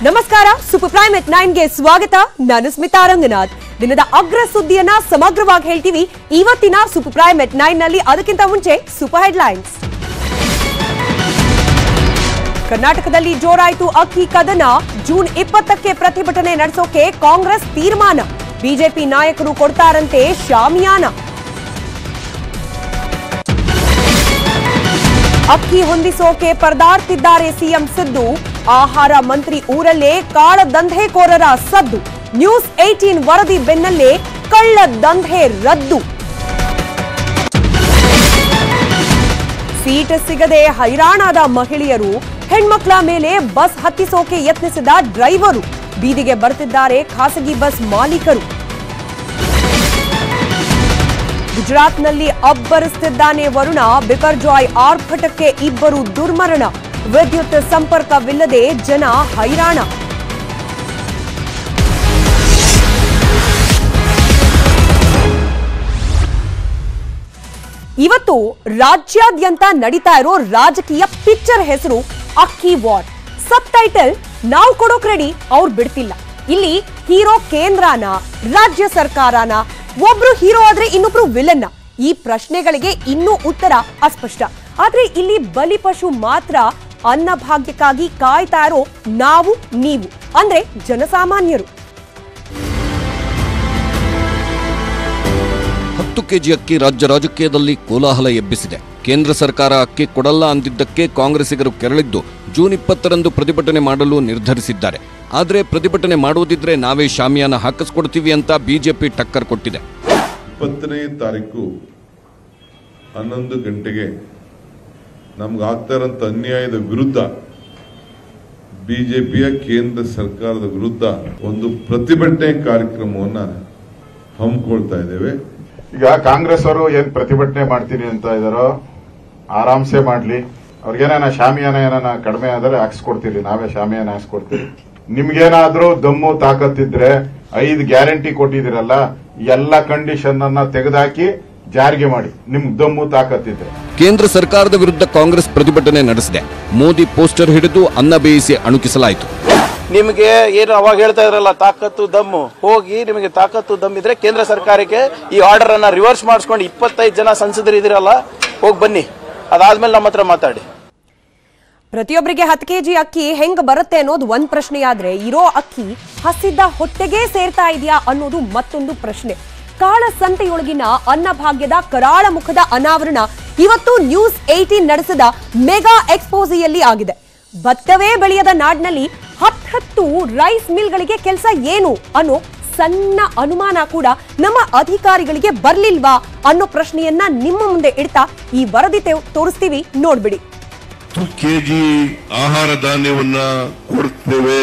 ನಮಸ್ಕಾರ, super prime ಎಟ್ 9ಗೆ ಸ್ವಾಗತ. ನಾನು ಸ್ಮಿತಾ ರಂಗನಾಥ್. ದಿನದ ಅಗ್ರ ಸುದ್ದಿಯನ್ನ ಸಮಗ್ರವಾಗಿ ಹೇಳ್ತೀವಿ ಇವತ್ತಿನ ಸೂಪರ್ ಪ್ರೈಮ್ ಎಟ್ 9 ನಲ್ಲಿ. ಅದಕ್ಕಿಂತ ಮುಂಚೆ ಸೂಪರ್ ಹೆಡ್ಲೈನ್ಸ್. ಕರ್ನಾಟಕದಲ್ಲಿ ಜೋರಾಯಿತು ಅಕ್ಕಿ ಕದನ. ಜೂನ್ 20ಕ್ಕೆ ಪ್ರತಿಭಟನೆ ನಡೆಸೋಕೆ ಕಾಂಗ್ರೆಸ್ ತೀರ್ಮಾನ. ಬಿಜೆಪಿ ನಾಯಕರು ಕೊಡ್ತಾರಂತೆ ಶಾಮಿಯಾನ. ಅಕ್ಕಿ ಹೊಂದಿಸೋಕೆ ಪರದಾಡ್ತಿದ್ದಾರೆ ಸಿಎಂ ಸಿದ್ದು. ಆಹಾರ ಮಂತ್ರಿ ಊರಲ್ಲೇ ಕಾಳದಂಧೆಕೋರರ ಸದ್ದು. ನ್ಯೂಸ್ 18 ವರದಿ ಬೆನ್ನಲ್ಲೇ ಕಳ್ಳ ದಂಧೆ ರದ್ದು. ಸೀಟ್ ಸಿಗದೆ ಹೈರಾಣಾದ ಮಹಿಳೆಯರು. ಹೆಣ್ಮಕ್ಳ ಮೇಲೆ ಬಸ್ ಹತ್ತಿಸೋಕೆ ಯತ್ನಿಸಿದ ಡ್ರೈವರು. ಬೀದಿಗೆ ಬರ್ತಿದ್ದಾರೆ ಖಾಸಗಿ ಬಸ್ ಮಾಲೀಕರು. ಗುಜರಾತ್ನಲ್ಲಿ ಅಬ್ಬರಿಸುತ್ತಿದ್ದಾನೆ ವರುಣ. ಬಿಪರ್ಜಾಯ್ ಆರ್ಭಟಕ್ಕೆ ಇಬ್ಬರು ದುರ್ಮರಣ. ವಿದ್ಯುತ್ ಸಂಪರ್ಕವಿಲ್ಲದೆ ಜನ ಹೈರಾಣ. ಇವತ್ತು ರಾಜ್ಯಾದ್ಯಂತ ನಡೀತಾ ಇರೋ ರಾಜಕೀಯ ಪಿಕ್ಚರ್ ಹೆಸರು ಅಕ್ಕಿ ವಾರ್. ಸಬ್ ಟೈಟಲ್ ನಾವು ಕೊಡೋಕ್ ರೆಡಿ, ಅವ್ರು ಬಿಡ್ತಿಲ್ಲ. ಇಲ್ಲಿ ಹೀರೋ ಕೇಂದ್ರನ, ರಾಜ್ಯ ಸರ್ಕಾರನ, ಒಬ್ರು ಹೀರೋ ಆದ್ರೆ ಇನ್ನೊಬ್ರು ವಿಲನ್ನ? ಈ ಪ್ರಶ್ನೆಗಳಿಗೆ ಇನ್ನೂ ಉತ್ತರ ಅಸ್ಪಷ್ಟ. ಆದ್ರೆ ಇಲ್ಲಿ ಬಲಿಪಶು ಮಾತ್ರ ಅನ್ನಭಾಗ್ಯಕ್ಕಾಗಿ ಕಾಯ್ತಾ ಇರೋ ನಾವು, ನೀವು ಅಂದ್ರೆ ಜನಸಾಮಾನ್ಯರು. 10 ಕೆಜಿ ಅಕ್ಕಿ ರಾಜ್ಯ ರಾಜಕೀಯದಲ್ಲಿ ಕೋಲಾಹಲ ಎಬ್ಬಿಸಿದೆ. ಕೇಂದ್ರ ಸರ್ಕಾರ ಅಕ್ಕಿ ಕೊಡಲ್ಲ ಅಂದಿದ್ದಕ್ಕೆ ಕಾಂಗ್ರೆಸ್ಸಿಗರು ಕೆರಳಿದ್ದು ಜೂನ್ 20ರಂದು ಪ್ರತಿಭಟನೆ ಮಾಡಲು ನಿರ್ಧರಿಸಿದ್ದಾರೆ. ಆದರೆ ಪ್ರತಿಭಟನೆ ಮಾಡುವುದಿದ್ರೆ ನಾವೇ ಶಾಮಿಯಾನ ಹಾಕಿಸ್ಕೊಡ್ತೀವಿ ಅಂತ ಬಿಜೆಪಿ ಟಕ್ಕರ್ ಕೊಟ್ಟಿದೆ. 20ನೇ ತಾರೀಕು 11 ಗಂಟೆಗೆ ನಮ್ಗೆ ಆಗ್ತಾ ಇರೋಂಥ ಅನ್ಯಾಯದ ವಿರುದ್ಧ, ಬಿಜೆಪಿಯ ಕೇಂದ್ರ ಸರ್ಕಾರದ ವಿರುದ್ಧ ಒಂದು ಪ್ರತಿಭಟನೆ ಕಾರ್ಯಕ್ರಮವನ್ನ ಹಮ್ಮಿಕೊಳ್ತಾ ಇದ್ದೇವೆ. ಈಗ ಕಾಂಗ್ರೆಸ್ ಅವರು ಏನ್ ಪ್ರತಿಭಟನೆ ಮಾಡ್ತೀನಿ ಅಂತ ಇದಾರೋ ಆರಾಮ್ಸೆ ಮಾಡ್ಲಿ. ಅವ್ರಿಗೇನ ಶಾಮಿಯಾನ ಏನಾನ ಕಡಿಮೆ ಆದ್ರೆ ಹಾಕ್ಸ್ಕೊಡ್ತೀರಿ, ನಾವೇ ಶಾಮಿಯಾನ ಹಾಕ್ಸ್ಕೊಡ್ತೀವಿ. ನಿಮ್ಗೇನಾದ್ರೂ ದಮ್ಮು ತಾಕತ್ತಿದ್ರೆ 5 ಗ್ಯಾರಂಟಿ ಕೊಟ್ಟಿದಿರಲ್ಲ, ಎಲ್ಲ ಕಂಡೀಷನ್ ಅನ್ನ ತೆಗೆದುಹಾಕಿ ಜಾರಿಗೆ ಮಾಡಿ, ನಿಮ್ಗೆ ದಮ್ಮು ತಾಕತ್ತಿದ್ರೆ. ಕೇಂದ್ರ ಸರ್ಕಾರದ ವಿರುದ್ಧ ಕಾಂಗ್ರೆಸ್ ಪ್ರತಿಭಟನೆ ನಡೆಸಿದೆ. ಮೋದಿ ಪೋಸ್ಟರ್ ಹಿಡಿದು ಅನ್ನ ಬೇಯಿಸಿ ಅಣುಕಿಸಲಾಯಿತು. ನಿಮಗೆ ಏನು ಅವಾಗ ಹೇಳ್ತಾ ಇದ್ರಲ್ಲ ತಾಕತ್ತು ದಮ್ಮು, ಹೋಗಿ ನಿಮಗೆ ತಾಕತ್ತು ದಮ್ಮಿದ್ರೆ ಕೇಂದ್ರ ಸರ್ಕಾರಕ್ಕೆ ಈ ಆರ್ಡರ್ ಅನ್ನ ರಿವರ್ಸ್ ಮಾಡಿಸ್ಕೊಂಡು 25 ಜನ ಸಂಸದರು ಇದಿರಲ್ಲ, ಹೋಗಿ ಬನ್ನಿ, ಅದಾದ್ಮೇಲೆ ನಮ್ಮ ಹತ್ರ ಮಾತಾಡಿ. ಪ್ರತಿಯೊಬ್ಬರಿಗೆ 10 ಕೆಜಿ ಅಕ್ಕಿ ಹೆಂಗ್ ಬರುತ್ತೆ ಅನ್ನೋದು ಒಂದ್ ಪ್ರಶ್ನೆಯಾದ್ರೆ, ಇರೋ ಅಕ್ಕಿ ಹಸಿದ ಹೊಟ್ಟೆಗೆ ಸೇರ್ತಾ ಇದೆಯಾ ಅನ್ನೋದು ಮತ್ತೊಂದು ಪ್ರಶ್ನೆ. ಕಾಳಸಂತೆಯೊಳಗಿನ ಅನ್ನಭಾಗ್ಯದ ಕರಾಳ ಮುಖದ ಅನಾವರಣ ಇವತ್ತು ನ್ಯೂಸ್ 18 ನಡೆಸಿದ ಮೆಗಾ ಎಕ್ಸ್ಪೋಸಿಯಲ್ಲಿ ಆಗಿದೆ. ಭತ್ತವೇ ಬೆಳೆಯದ ನಾಡಿನಲ್ಲಿ 10 ರೈಸ್ ಮಿಲ್ಗಳಿಗೆ ಕೆಲಸ ಏನು ಅನ್ನೋ ಸಣ್ಣ ಅನುಮಾನ ಕೂಡ ನಮ್ಮ ಅಧಿಕಾರಿಗಳಿಗೆ ಬರ್ಲಿಲ್ವಾ ಅನ್ನೋ ಪ್ರಶ್ನೆಯನ್ನ ನಿಮ್ಮ ಮುಂದೆ ಇಡ್ತಾ ಈ ವರದಿ ತೋರಿಸ್ತೀವಿ, ನೋಡ್ಬಿಡಿ. 10 ಕೆಜಿ ಆಹಾರ ಧಾನ್ಯವನ್ನ ಕೊಡ್ತೇವೆ,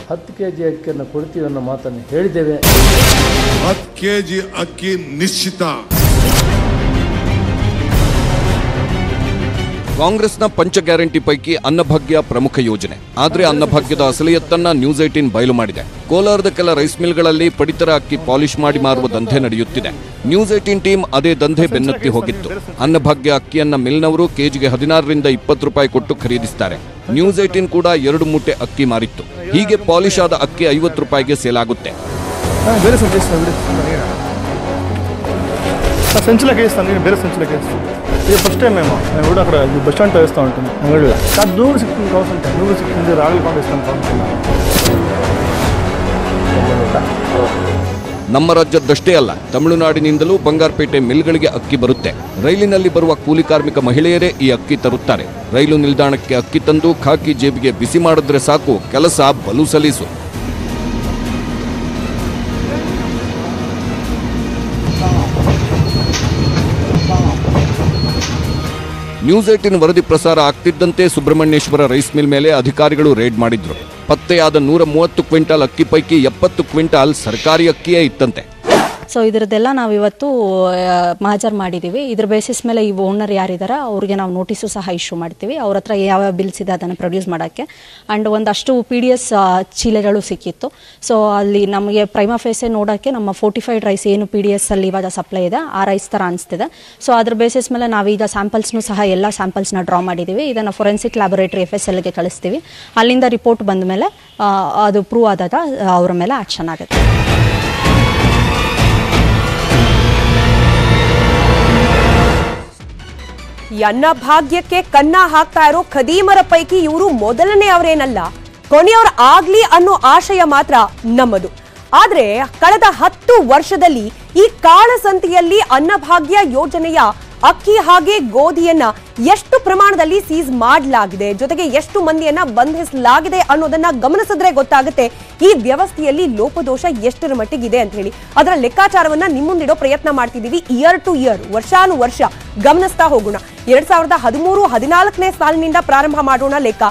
10 ಕೆಜಿ ಅಕ್ಕಿಯನ್ನು ಕೊಡ್ತೀವಿ ಅನ್ನೋ ಮಾತನ್ನು ಹೇಳಿದ್ದೇವೆ. 10 ಕೆಜಿ ಅಕ್ಕಿ ನಿಶ್ಚಿತ. ಕಾಂಗ್ರೆಸ್ನ ಪಂಚ ಗ್ಯಾರಂಟಿ ಪೈಕಿ ಅನ್ನಭಾಗ್ಯ ಪ್ರಮುಖ ಯೋಜನೆ. ಆದರೆ ಅನ್ನಭಾಗ್ಯದ ಅಸಲಿಯತ್ತನ್ನ ನ್ಯೂಸ್ 18 ಬಯಲು ಮಾಡಿದೆ. ಕೋಲಾರದ ಕೆಲ ರೈಸ್ ಮಿಲ್ಗಳಲ್ಲಿ ಪಡಿತರ ಅಕ್ಕಿ ಪಾಲಿಶ್ ಮಾಡಿ ಮಾರುವ ದಂಧೆ ನಡೆಯುತ್ತಿದೆ. ನ್ಯೂಸ್ 18 ಟೀಮ್ ಅದೇ ದಂಧೆ ಬೆನ್ನತ್ತಿ ಹೋಗಿತ್ತು. ಅನ್ನಭಾಗ್ಯ ಅಕ್ಕಿಯನ್ನ ಮಿಲ್ನವರು ಕೆಜಿಗೆ 16 ರಿಂದ 20 ರೂಪಾಯಿ ಕೊಟ್ಟು ಖರೀದಿಸುತ್ತಾರೆ. ನ್ಯೂಸ್ 18 ಕೂಡ 2 ಮೂಟೆ ಅಕ್ಕಿ ಮಾರಿತ್ತು. ಹೀಗೆ ಪಾಲಿಶ್ ಆದ ಅಕ್ಕಿ 50 ರೂಪಾಯಿಗೆ ಸೇಲ್ ಆಗುತ್ತೆ. ఇది ఫస్ట్ టైం మేము కూడా అక్కడ బస్ స్టాండ్ వేస్తూ ఉంటుంది అంగడిలో కాదు 100 సిక్కింది కావాల్సింటే 100 సిక్కింది రాగలు పంపిస్తాను కావాల్సిందా. ನಮ್ಮ ರಾಜ್ಯದಷ್ಟೇ ಅಲ್ಲ, ತಮಿಳುನಾಡಿನಿಂದಲೂ ಬಂಗಾರಪೇಟೆ ಮಿಲ್ಗಳಿಗೆ ಅಕ್ಕಿ ಬರುತ್ತೆ. ರೈಲಿನಲ್ಲಿ ಬರುವ ಕೂಲಿ ಕಾರ್ಮಿಕ ಮಹಿಳೆಯರೇ ಈ ಅಕ್ಕಿ ತರುತ್ತಾರೆ. ರೈಲು ನಿಲ್ದಾಣಕ್ಕೆ ಅಕ್ಕಿ ತಂದು ಖಾಕಿ ಜೇಬಿಗೆ ಬಿಸಿ ಮಾಡಿದ್ರೆ ಸಾಕು, ಕೆಲಸ ಬಲು ಸಲೀಸು. ನ್ಯೂಸ್ 18 ವರದಿ ಪ್ರಸಾರ ಆಗ್ತಿದ್ದಂತೆ ಸುಬ್ರಹ್ಮಣ್ಯೇಶ್ವರ ರೈಸ್ ಮಿಲ್ ಮೇಲೆ ಅಧಿಕಾರಿಗಳು ರೇಡ್ ಮಾಡಿದ್ರು. ಪತ್ತೆಯಾದ 130 ಕ್ವಿಂಟಾಲ್ ಅಕ್ಕಿ ಪೈಕಿ 70 ಕ್ವಿಂಟಾಲ್ ಸರ್ಕಾರಿ ಅಕ್ಕಿಯೇ ಇತ್ತಂತೆ. ಸೊ ಇದರದ್ದೆಲ್ಲ ನಾವು ಇವತ್ತು ಮಹಾಜರ್ ಮಾಡಿದ್ದೀವಿ. ಇದ್ರ ಬೇಸಿಸ್ ಮೇಲೆ ಈ ಓನರ್ ಯಾರಿದ್ದಾರೆ ಅವ್ರಿಗೆ ನಾವು ನೋಟಿಸು ಸಹ ಇಶ್ಯೂ ಮಾಡ್ತೀವಿ. ಅವ್ರ ಹತ್ರ ಯಾವ ಬಿಲ್ಸ್ ಇದೆ ಅದನ್ನು ಪ್ರೊಡ್ಯೂಸ್ ಮಾಡೋಕ್ಕೆ. ಆ್ಯಂಡ್ ಒಂದಷ್ಟು PDS ಚೀಲಗಳು ಸಿಕ್ಕಿತ್ತು. ಸೊ ಅಲ್ಲಿ ನಮಗೆ ಪ್ರೈಮಾ ಫೇಸೆ ನೋಡೋಕ್ಕೆ ನಮ್ಮ ಫೋರ್ಟಿಫೈಡ್ ರೈಸ್ ಏನು PDS ಅಲ್ಲಿ ಇವಾಗ ಸಪ್ಲೈ ಇದೆ ಆ ರೈಸ್ ಥರ ಅನಿಸ್ತಿದೆ. ಸೊ ಅದ್ರ ಬೇಸಿಸ್ ಮೇಲೆ ನಾವೀಗ ಸ್ಯಾಂಪಲ್ಸ್ನೂ ಸಹ ಎಲ್ಲ ಸ್ಯಾಂಪಲ್ಸ್ನ ಡ್ರಾ ಮಾಡಿದ್ದೀವಿ. ಇದನ್ನು ಫೊರೆನ್ಸಿಕ್ ಲ್ಯಾಬೊರೇಟರಿ FSLಗೆ ಕಳಿಸ್ತೀವಿ. ಅಲ್ಲಿಂದ ರಿಪೋರ್ಟ್ ಬಂದ ಮೇಲೆ ಅದು ಪ್ರೂವ್ ಆದಾಗ ಅವರ ಮೇಲೆ ಆಕ್ಷನ್ ಆಗುತ್ತೆ. ಈ ಅನ್ನಭಾಗ್ಯಕ್ಕೆ ಕನ್ನ ಹಾಕ್ತಾ ಇರೋ ಖದೀಮರ ಪೈಕಿ ಇವರು ಮೊದಲನೇ ಅವರೇನಲ್ಲ, ಕೊನೆಯವರು ಆಗ್ಲಿ ಅನ್ನೋ ಆಶಯ ಮಾತ್ರ ನಮ್ಮದು. ಆದ್ರೆ ಕಳೆದ 10 ವರ್ಷದಲ್ಲಿ ಈ ಕಾಳಸಂತೆಯಲ್ಲಿ ಅನ್ನಭಾಗ್ಯ ಯೋಜನೆಯ ಅಕ್ಕಿ ಹಾಗೆ ಗೋಧಿಯನ್ನ ಎಷ್ಟು ಪ್ರಮಾಣದಲ್ಲಿ ಸೀಸ್ ಮಾಡಲಾಗಿದೆ, ಜೊತೆಗೆ ಎಷ್ಟು ಮಂದಿಯನ್ನ ಬಂಧಿಸಲಾಗಿದೆ ಅನ್ನೋದನ್ನ ಗಮನಿಸಿದ್ರೆ ಗೊತ್ತಾಗುತ್ತೆ ಈ ವ್ಯವಸ್ಥೆಯಲ್ಲಿ ಲೋಪದೋಷ ಎಷ್ಟರ ಮಟ್ಟಿಗಿದೆ ಅಂತ ಹೇಳಿ. ಅದರ ಲೆಕ್ಕಾಚಾರವನ್ನ ನಿಮ್ಮುಂದಿಡೋ ಪ್ರಯತ್ನ ಮಾಡ್ತಿದ್ದೀವಿ. ಇಯರ್ ಟು ಇಯರ್, ವರ್ಷಾನುವರ್ಷ ಗಮನಿಸ್ತಾ ಹೋಗೋಣ. 2013-14ನೇ ಸಾಲಿನಿಂದ ಪ್ರಾರಂಭ ಮಾಡೋಣ ಲೆಕ್ಕ.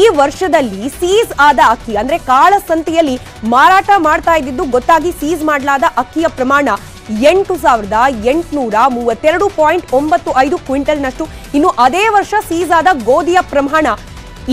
ಈ ವರ್ಷದಲ್ಲಿ ಸೀಸ್ ಆದ ಅಕ್ಕಿ ಅಂದ್ರೆ ಕಾಳಸಂತೆಯಲ್ಲಿ ಮಾರಾಟ ಮಾಡ್ತಾ ಇದ್ದಿದ್ದು ಗೊತ್ತಾಗಿ ಸೀಸ್ ಮಾಡಲಾದ ಅಕ್ಕಿಯ ಪ್ರಮಾಣ 8,832.95 ಕ್ವಿಂಟಲ್ನಷ್ಟು. ಇನ್ನು ಅದೇ ವರ್ಷ ಸೀಸ್ ಆದ ಗೋಧಿಯ ಪ್ರಮಾಣ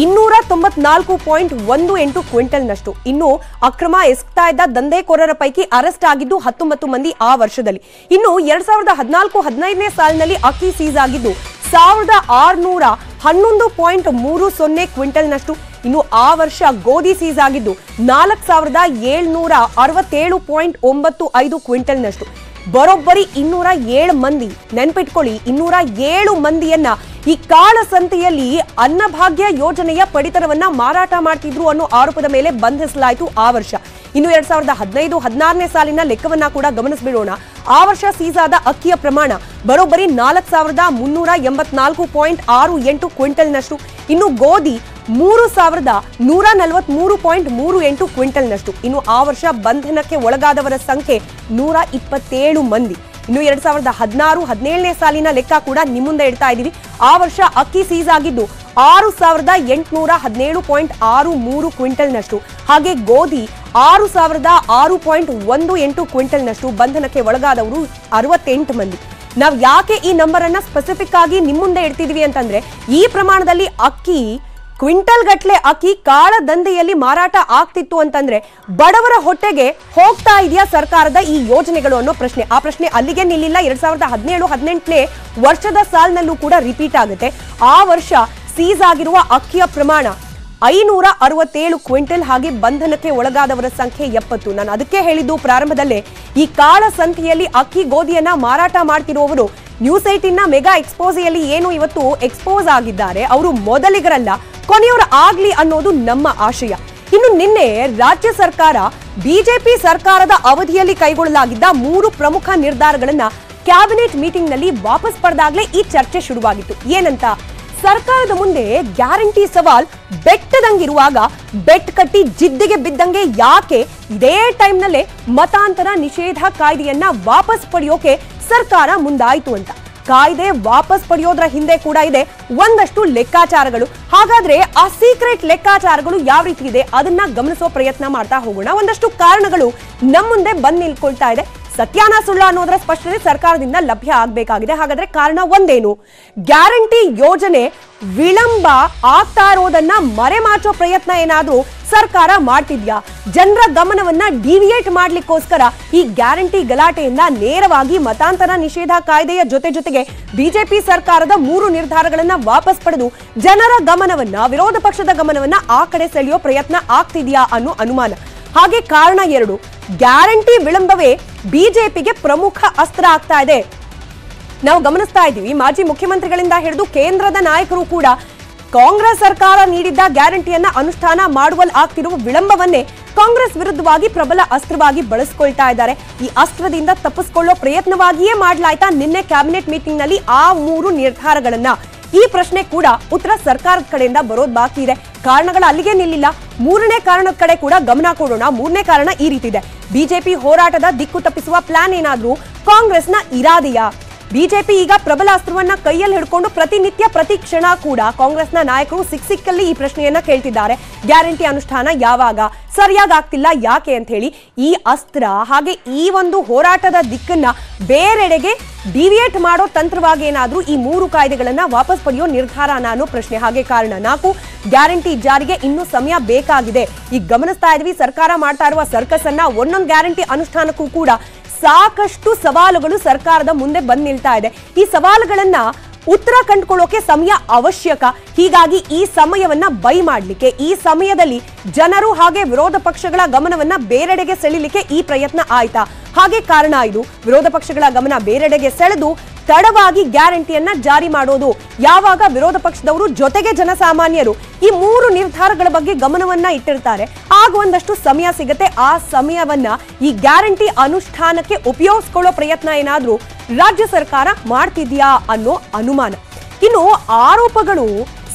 294.18 ಕ್ವಿಂಟಲ್ನಷ್ಟು. ಇನ್ನು ಅಕ್ರಮ ಎಸಗ್ತಾ ಇದ್ದ ದಂಧೆಕೋರರ ಪೈಕಿ ಅರೆಸ್ಟ್ ಆಗಿದ್ದು 19 ಮಂದಿ ಆ ವರ್ಷದಲ್ಲಿ. ಇನ್ನು 2014-15ನೇ ಸಾಲಿನಲ್ಲಿ ಅಕ್ಕಿ ಸೀಸ್ ಆಗಿದ್ದು 1,611.30 ಕ್ವಿಂಟಲ್ನಷ್ಟು. ಇನ್ನು ಆ ವರ್ಷ ಗೋಧಿ ಸೀಸ್ ಆಗಿದ್ದು 4,767.95 ಕ್ವಿಂಟಲ್ನಷ್ಟು. ಬರೋಬ್ಬರಿ 207 ಮಂದಿ, ನೆನ್ಪಿಟ್ಕೊಳ್ಳಿ, 207 ಮಂದಿಯನ್ನ ಈ ಕಾಳಸಂತೆಯಲ್ಲಿ ಅನ್ನಭಾಗ್ಯ ಯೋಜನೆಯ ಪಡಿತರವನ್ನ ಮಾರಾಟ ಮಾಡ್ತಿದ್ರು ಅನ್ನೋ ಆರೋಪದ ಮೇಲೆ ಬಂಧಿಸಲಾಯಿತು ಆ ವರ್ಷ. ಇನ್ನು 2015-16ನೇ ಸಾಲಿನ ಲೆಕ್ಕವನ್ನ ಕೂಡ ಗಮನಿಸಬಿಡೋಣ. ಆ ವರ್ಷ ಸೀಸ್ ಆದ ಅಕ್ಕಿಯ ಪ್ರಮಾಣ ಬರೋಬ್ಬರಿ 4,384.68 ಕ್ವಿಂಟಲ್ನಷ್ಟು. ಇನ್ನು ಗೋಧಿ 3,143.38 ಕ್ವಿಂಟಲ್ನಷ್ಟು. ಇನ್ನು ಆ ವರ್ಷ ಬಂಧನಕ್ಕೆ ಒಳಗಾದವರ ಸಂಖ್ಯೆ 127 ಮಂದಿ. ಇನ್ನು 2016-17ನೇ ಸಾಲಿನ ಲೆಕ್ಕ ಕೂಡ ನಿಮ್ಮ ಮುಂದೆ ಇಡ್ತಾ ಇದ್ದೀವಿ. ಆ ವರ್ಷ ಅಕ್ಕಿ ಸೀಸ್ ಆಗಿದ್ದು 6,817.63 ಕ್ವಿಂಟಲ್ನಷ್ಟು. ಹಾಗೆ ಗೋಧಿ 6,006.18 ಕ್ವಿಂಟಲ್ನಷ್ಟು. ಬಂಧನಕ್ಕೆ ಒಳಗಾದವರು 68 ಮಂದಿ. ನಾವು ಯಾಕೆ ಈ ನಂಬರ್ ಅನ್ನ ಸ್ಪೆಸಿಫಿಕ್ ಆಗಿ ನಿಮ್ಮ ಮುಂದೆ ಇಡ್ತಿದೀವಿ ಅಂತಂದ್ರೆ, ಈ ಪ್ರಮಾಣದಲ್ಲಿ ಅಕ್ಕಿ, ಕ್ವಿಂಟಲ್ ಗಟ್ಲೆ ಅಕ್ಕಿ ಕಾಳ ದಂಧೆಯಲ್ಲಿ ಮಾರಾಟ ಆಗ್ತಿತ್ತು ಅಂತಂದ್ರೆ ಬಡವರ ಹೊಟ್ಟೆಗೆ ಹೋಗ್ತಾ ಇದೆಯಾ ಸರ್ಕಾರದ ಈ ಯೋಜನೆಗಳು ಅನ್ನೋ ಪ್ರಶ್ನೆ. ಆ ಪ್ರಶ್ನೆ ಅಲ್ಲಿಗೆ ನಿಲ್ಲಿಲ್ಲ. 2017-18ನೇ ವರ್ಷದ ಸಾಲಿನಲ್ಲೂ ಕೂಡ ರಿಪೀಟ್ ಆಗುತ್ತೆ. ಆ ವರ್ಷ ಸೀಸ್ ಆಗಿರುವ ಅಕ್ಕಿಯ ಪ್ರಮಾಣ 567 ಕ್ವಿಂಟಲ್. ಹಾಗೆ ಬಂಧನಕ್ಕೆ ಒಳಗಾದವರ ಸಂಖ್ಯೆ 70. ನಾನು ಅದಕ್ಕೆ ಹೇಳಿದ್ದು ಪ್ರಾರಂಭದಲ್ಲೇ, ಈ ಕಾಳ ಸಂತೆಯಲ್ಲಿ ಅಕ್ಕಿ ಗೋಧಿಯನ್ನ ಮಾರಾಟ ಮಾಡ್ತಿರುವವರು ನ್ಯೂಸ್ 18ನ ಮೆಗಾ ಎಕ್ಸ್ಪೋಸೆಯಲ್ಲಿ ಏನು ಇವತ್ತು ಎಕ್ಸ್ಪೋಸ್ ಆಗಿದ್ದಾರೆ, ಅವರು ಮೊದಲಿಗರಲ್ಲ, ಕೊನೆಯವರು ಆಗ್ಲಿ ಅನ್ನೋದು ನಮ್ಮ ಆಶಯ. ಇನ್ನು ನಿನ್ನೆ ರಾಜ್ಯ ಸರ್ಕಾರ ಬಿಜೆಪಿ ಸರ್ಕಾರದ ಅವಧಿಯಲ್ಲಿ ಕೈಗೊಳ್ಳಲಾಗಿದ್ದ 3 ಪ್ರಮುಖ ನಿರ್ಧಾರಗಳನ್ನ ಕ್ಯಾಬಿನೆಟ್ ಮೀಟಿಂಗ್ ನಲ್ಲಿ ವಾಪಸ್ ಪಡೆದಾಗ್ಲೇ ಈ ಚರ್ಚೆ ಶುರುವಾಗಿತ್ತು. ಏನಂತ, ಸರ್ಕಾರದ ಮುಂದೆ ಗ್ಯಾರಂಟಿ ಸವಾಲ್ ಬೆಟ್ಟದಂಗಿರುವಾಗ ಬೆಟ್ ಕಟ್ಟಿ ಜಿದ್ದಿಗೆ ಬಿದ್ದಂಗೆ ಯಾಕೆ ಇದೇ ಟೈಮ್ನಲ್ಲೇ ಮತಾಂತರ ನಿಷೇಧ ಕಾಯ್ದೆಯನ್ನ ವಾಪಸ್ ಪಡೆಯೋಕೆ ಸರ್ಕಾರ ಮುಂದಾಯಿತು ಅಂತ. ಕಾಯ್ದೆ ವಾಪಸ್ ಪಡೆಯೋದ್ರ ಹಿಂದೆ ಕೂಡ ಇದೆ ಒಂದಷ್ಟು ಲೆಕ್ಕಾಚಾರಗಳು. ಹಾಗಾದ್ರೆ ಆ ಸೀಕ್ರೆಟ್ ಲೆಕ್ಕಾಚಾರಗಳು ಯಾವ ರೀತಿ ಇದೆ ಅದನ್ನ ಗಮನಿಸೋ ಪ್ರಯತ್ನ ಮಾಡ್ತಾ ಹೋಗೋಣ. ಒಂದಷ್ಟು ಕಾರಣಗಳು ನಮ್ಮ ಮುಂದೆ ಬಂದು ನಿಲ್ಕೊಳ್ತಾ ಇದೆ. ಸತ್ಯಾನ ಸುಳ್ಳ ಅನ್ನೋದರ ಸ್ಪಷ್ಟನೆ ಸರ್ಕಾರದಿಂದ ಲಭ್ಯ ಆಗಬೇಕಾಗಿದೆ. ಹಾಗಾದ್ರೆ ಕಾರಣ ಒಂದೇನು? ಗ್ಯಾರಂಟಿ ಯೋಜನೆ ವಿಳಂಬ ಆಗ್ತಾ ಇರೋದನ್ನ ಮರೆಮಾಚೋ ಪ್ರಯತ್ನ ಏನಾದ್ರೂ ಸರ್ಕಾರ ಮಾಡ್ತಿದ್ಯಾ? ಜನರ ಗಮನವನ್ನ ಡಿವಿಯೇಟ್ ಮಾಡ್ಲಿಕ್ಕೋಸ್ಕರ ಈ ಗ್ಯಾರಂಟಿ ಗಲಾಟೆಯಿಂದ ನೇರವಾಗಿ ಮತಾಂತರ ನಿಷೇಧ ಕಾಯ್ದೆಯ ಜೊತೆಗೆ ಬಿಜೆಪಿ ಸರ್ಕಾರದ 3 ನಿರ್ಧಾರಗಳನ್ನ ವಾಪಸ್ ಪಡೆದು ಜನರ ಗಮನವನ್ನ, ವಿರೋಧ ಪಕ್ಷದ ಗಮನವನ್ನ ಆ ಕಡೆ ಸೆಳೆಯೋ ಪ್ರಯತ್ನ ಆಗ್ತಿದ್ಯಾ ಅನ್ನೋ ಅನುಮಾನ. ಹಾಗೆ ಕಾರಣ 2, ಗ್ಯಾರಂಟಿ ವಿಳಂಬವೇ ಬಿಜೆಪಿಗೆ ಪ್ರಮುಖ ಅಸ್ತ್ರ ಆಗ್ತಾ ಇದೆ. ನಾವು ಗಮನಿಸ್ತಾ ಇದ್ದೀವಿ, ಮಾಜಿ ಮುಖ್ಯಮಂತ್ರಿಗಳಿಂದ ಹಿಡಿದು ಕೇಂದ್ರದ ನಾಯಕರು ಕೂಡ ಕಾಂಗ್ರೆಸ್ ಸರ್ಕಾರ ನೀಡಿದ್ದ ಗ್ಯಾರಂಟಿಯನ್ನ ಅನುಷ್ಠಾನ ಮಾಡುವಲ್ಲಿ ಆಗ್ತಿರುವ ವಿಳಂಬವನ್ನೇ ಕಾಂಗ್ರೆಸ್ ವಿರುದ್ಧವಾಗಿ ಪ್ರಬಲ ಅಸ್ತ್ರವಾಗಿ ಬಳಸಿಕೊಳ್ತಾ ಇದ್ದಾರೆ. ಈ ಅಸ್ತ್ರದಿಂದ ತಪ್ಪಿಸಿಕೊಳ್ಳೋ ಪ್ರಯತ್ನವಾಗಿಯೇ ಮಾಡಲಾಯ್ತಾ ನಿನ್ನೆ ಕ್ಯಾಬಿನೆಟ್ ಮೀಟಿಂಗ್ ನಲ್ಲಿ ಆ 3 ನಿರ್ಧಾರಗಳನ್ನ? ಈ ಪ್ರಶ್ನೆ ಕೂಡ ಉತ್ತರ ಸರ್ಕಾರದ ಕಡೆಯಿಂದ ಬರೋದು ಬಾಕಿ ಇದೆ. ಕಾರಣಗಳ ಅಲ್ಲಿಗೆ ನಿಲ್ಲಿಲ್ಲ. 3ನೇ ಕಾರಣದ ಕಡೆ ಕೂಡ ಗಮನ ಕೊಡೋಣ. 3ನೇ ಕಾರಣ ಈ ರೀತಿ ಇದೆ. ಬಿಜೆಪಿ ಹೋರಾಟದ ದಿಕ್ಕು ತಪ್ಪಿಸುವ ಪ್ಲಾನ್ ಏನಾದ್ರೂ ಕಾಂಗ್ರೆಸ್ನ ಇರಾದೆಯಾ? ಬಿಜೆಪಿ ಈಗ ಪ್ರಬಲ ಅಸ್ತ್ರವನ್ನ ಕೈಯಲ್ಲಿ ಹಿಡ್ಕೊಂಡು ಪ್ರತಿನಿತ್ಯ ಪ್ರತಿ ಕ್ಷಣ ಕೂಡ ಕಾಂಗ್ರೆಸ್ನ ನಾಯಕರು ಸಿಕ್ಕಲ್ಲಿ ಈ ಪ್ರಶ್ನೆಯನ್ನ ಕೇಳ್ತಿದ್ದಾರೆ. ಗ್ಯಾರಂಟಿ ಅನುಷ್ಠಾನ ಯಾವಾಗ, ಸರಿಯಾಗಿ ಆಗ್ತಿಲ್ಲ ಯಾಕೆ ಅಂತ ಹೇಳಿ ಈ ಅಸ್ತ್ರ ಹಾಗೆ ಈ ಒಂದು ಹೋರಾಟದ ದಿಕ್ಕನ್ನ ಬೇರೆಡೆಗೆ ಡಿವಿಯೇಟ್ ಮಾಡೋ ತಂತ್ರವಾಗಿ ಏನಾದ್ರೂ ಈ 3 ಕಾಯ್ದೆಗಳನ್ನ ವಾಪಸ್ ಪಡೆಯೋ ನಿರ್ಧಾರ ಅನ್ನೋ ಪ್ರಶ್ನೆ. ಹಾಗೆ ಕಾರಣ 4 ಗ್ಯಾರಂಟಿ ಜಾರಿಗೆ ಇನ್ನೂ ಸಮಯ ಬೇಕಾಗಿದೆ. ಈಗ ಗಮನಿಸ್ತಾ ಇದ್ವಿ ಸರ್ಕಾರ ಮಾಡ್ತಾ ಇರುವ ಸರ್ಕಸ್ ಅನ್ನ. ಒಂದೊಂದು ಗ್ಯಾರಂಟಿ ಅನುಷ್ಠಾನಕ್ಕೂ ಕೂಡ ಸಾಕಷ್ಟು ಸವಾಲುಗಳು ಸರ್ಕಾರದ ಮುಂದೆ ಬಂದು ನಿಲ್ತಾ ಇದೆ. ಈ ಸವಾಲುಗಳನ್ನ ಉತ್ತರ ಕಂಡುಕೊಳ್ಳೋಕೆ ಸಮಯ ಅವಶ್ಯಕ. ಹೀಗಾಗಿ ಈ ಸಮಯವನ್ನ ಬೈ ಮಾಡಲಿಕ್ಕೆ, ಈ ಸಮಯದಲ್ಲಿ ಜನರು ಹಾಗೆ ವಿರೋಧ ಪಕ್ಷಗಳ ಗಮನವನ್ನ ಬೇರೆಡೆಗೆ ಸೆಳೆಯಲಿಕ್ಕೆ ಈ ಪ್ರಯತ್ನ ಆಯ್ತಾ? ಹಾಗೆ ಕಾರಣ ಇದು. ವಿರೋಧ ಪಕ್ಷಗಳ ಗಮನ ಬೇರೆಡೆಗೆ ಸೆಳೆದು ತಡವಾಗಿ ಗ್ಯಾರಂಟಿಯನ್ನ ಜಾರಿ ಮಾಡೋದು. ಯಾವಾಗ ವಿರೋಧ ಪಕ್ಷದವರು ಜೊತೆಗೆ ಜನಸಾಮಾನ್ಯರು ಈ 3 ನಿರ್ಧಾರಗಳ ಬಗ್ಗೆ ಗಮನವನ್ನ ಇಟ್ಟಿರ್ತಾರೆ, ಆಗ ಒಂದಷ್ಟು ಸಮಯ ಸಿಗುತ್ತೆ. ಆ ಸಮಯವನ್ನ ಈ ಗ್ಯಾರಂಟಿ ಅನುಷ್ಠಾನಕ್ಕೆ ಉಪಯೋಗಿಸಿಕೊಳ್ಳೋ ಪ್ರಯತ್ನ ಏನಾದ್ರೂ ರಾಜ್ಯ ಸರ್ಕಾರ ಮಾಡ್ತಿದ್ಯಾ ಅನ್ನೋ ಅನುಮಾನ. ಇನ್ನು ಆರೋಪಗಳು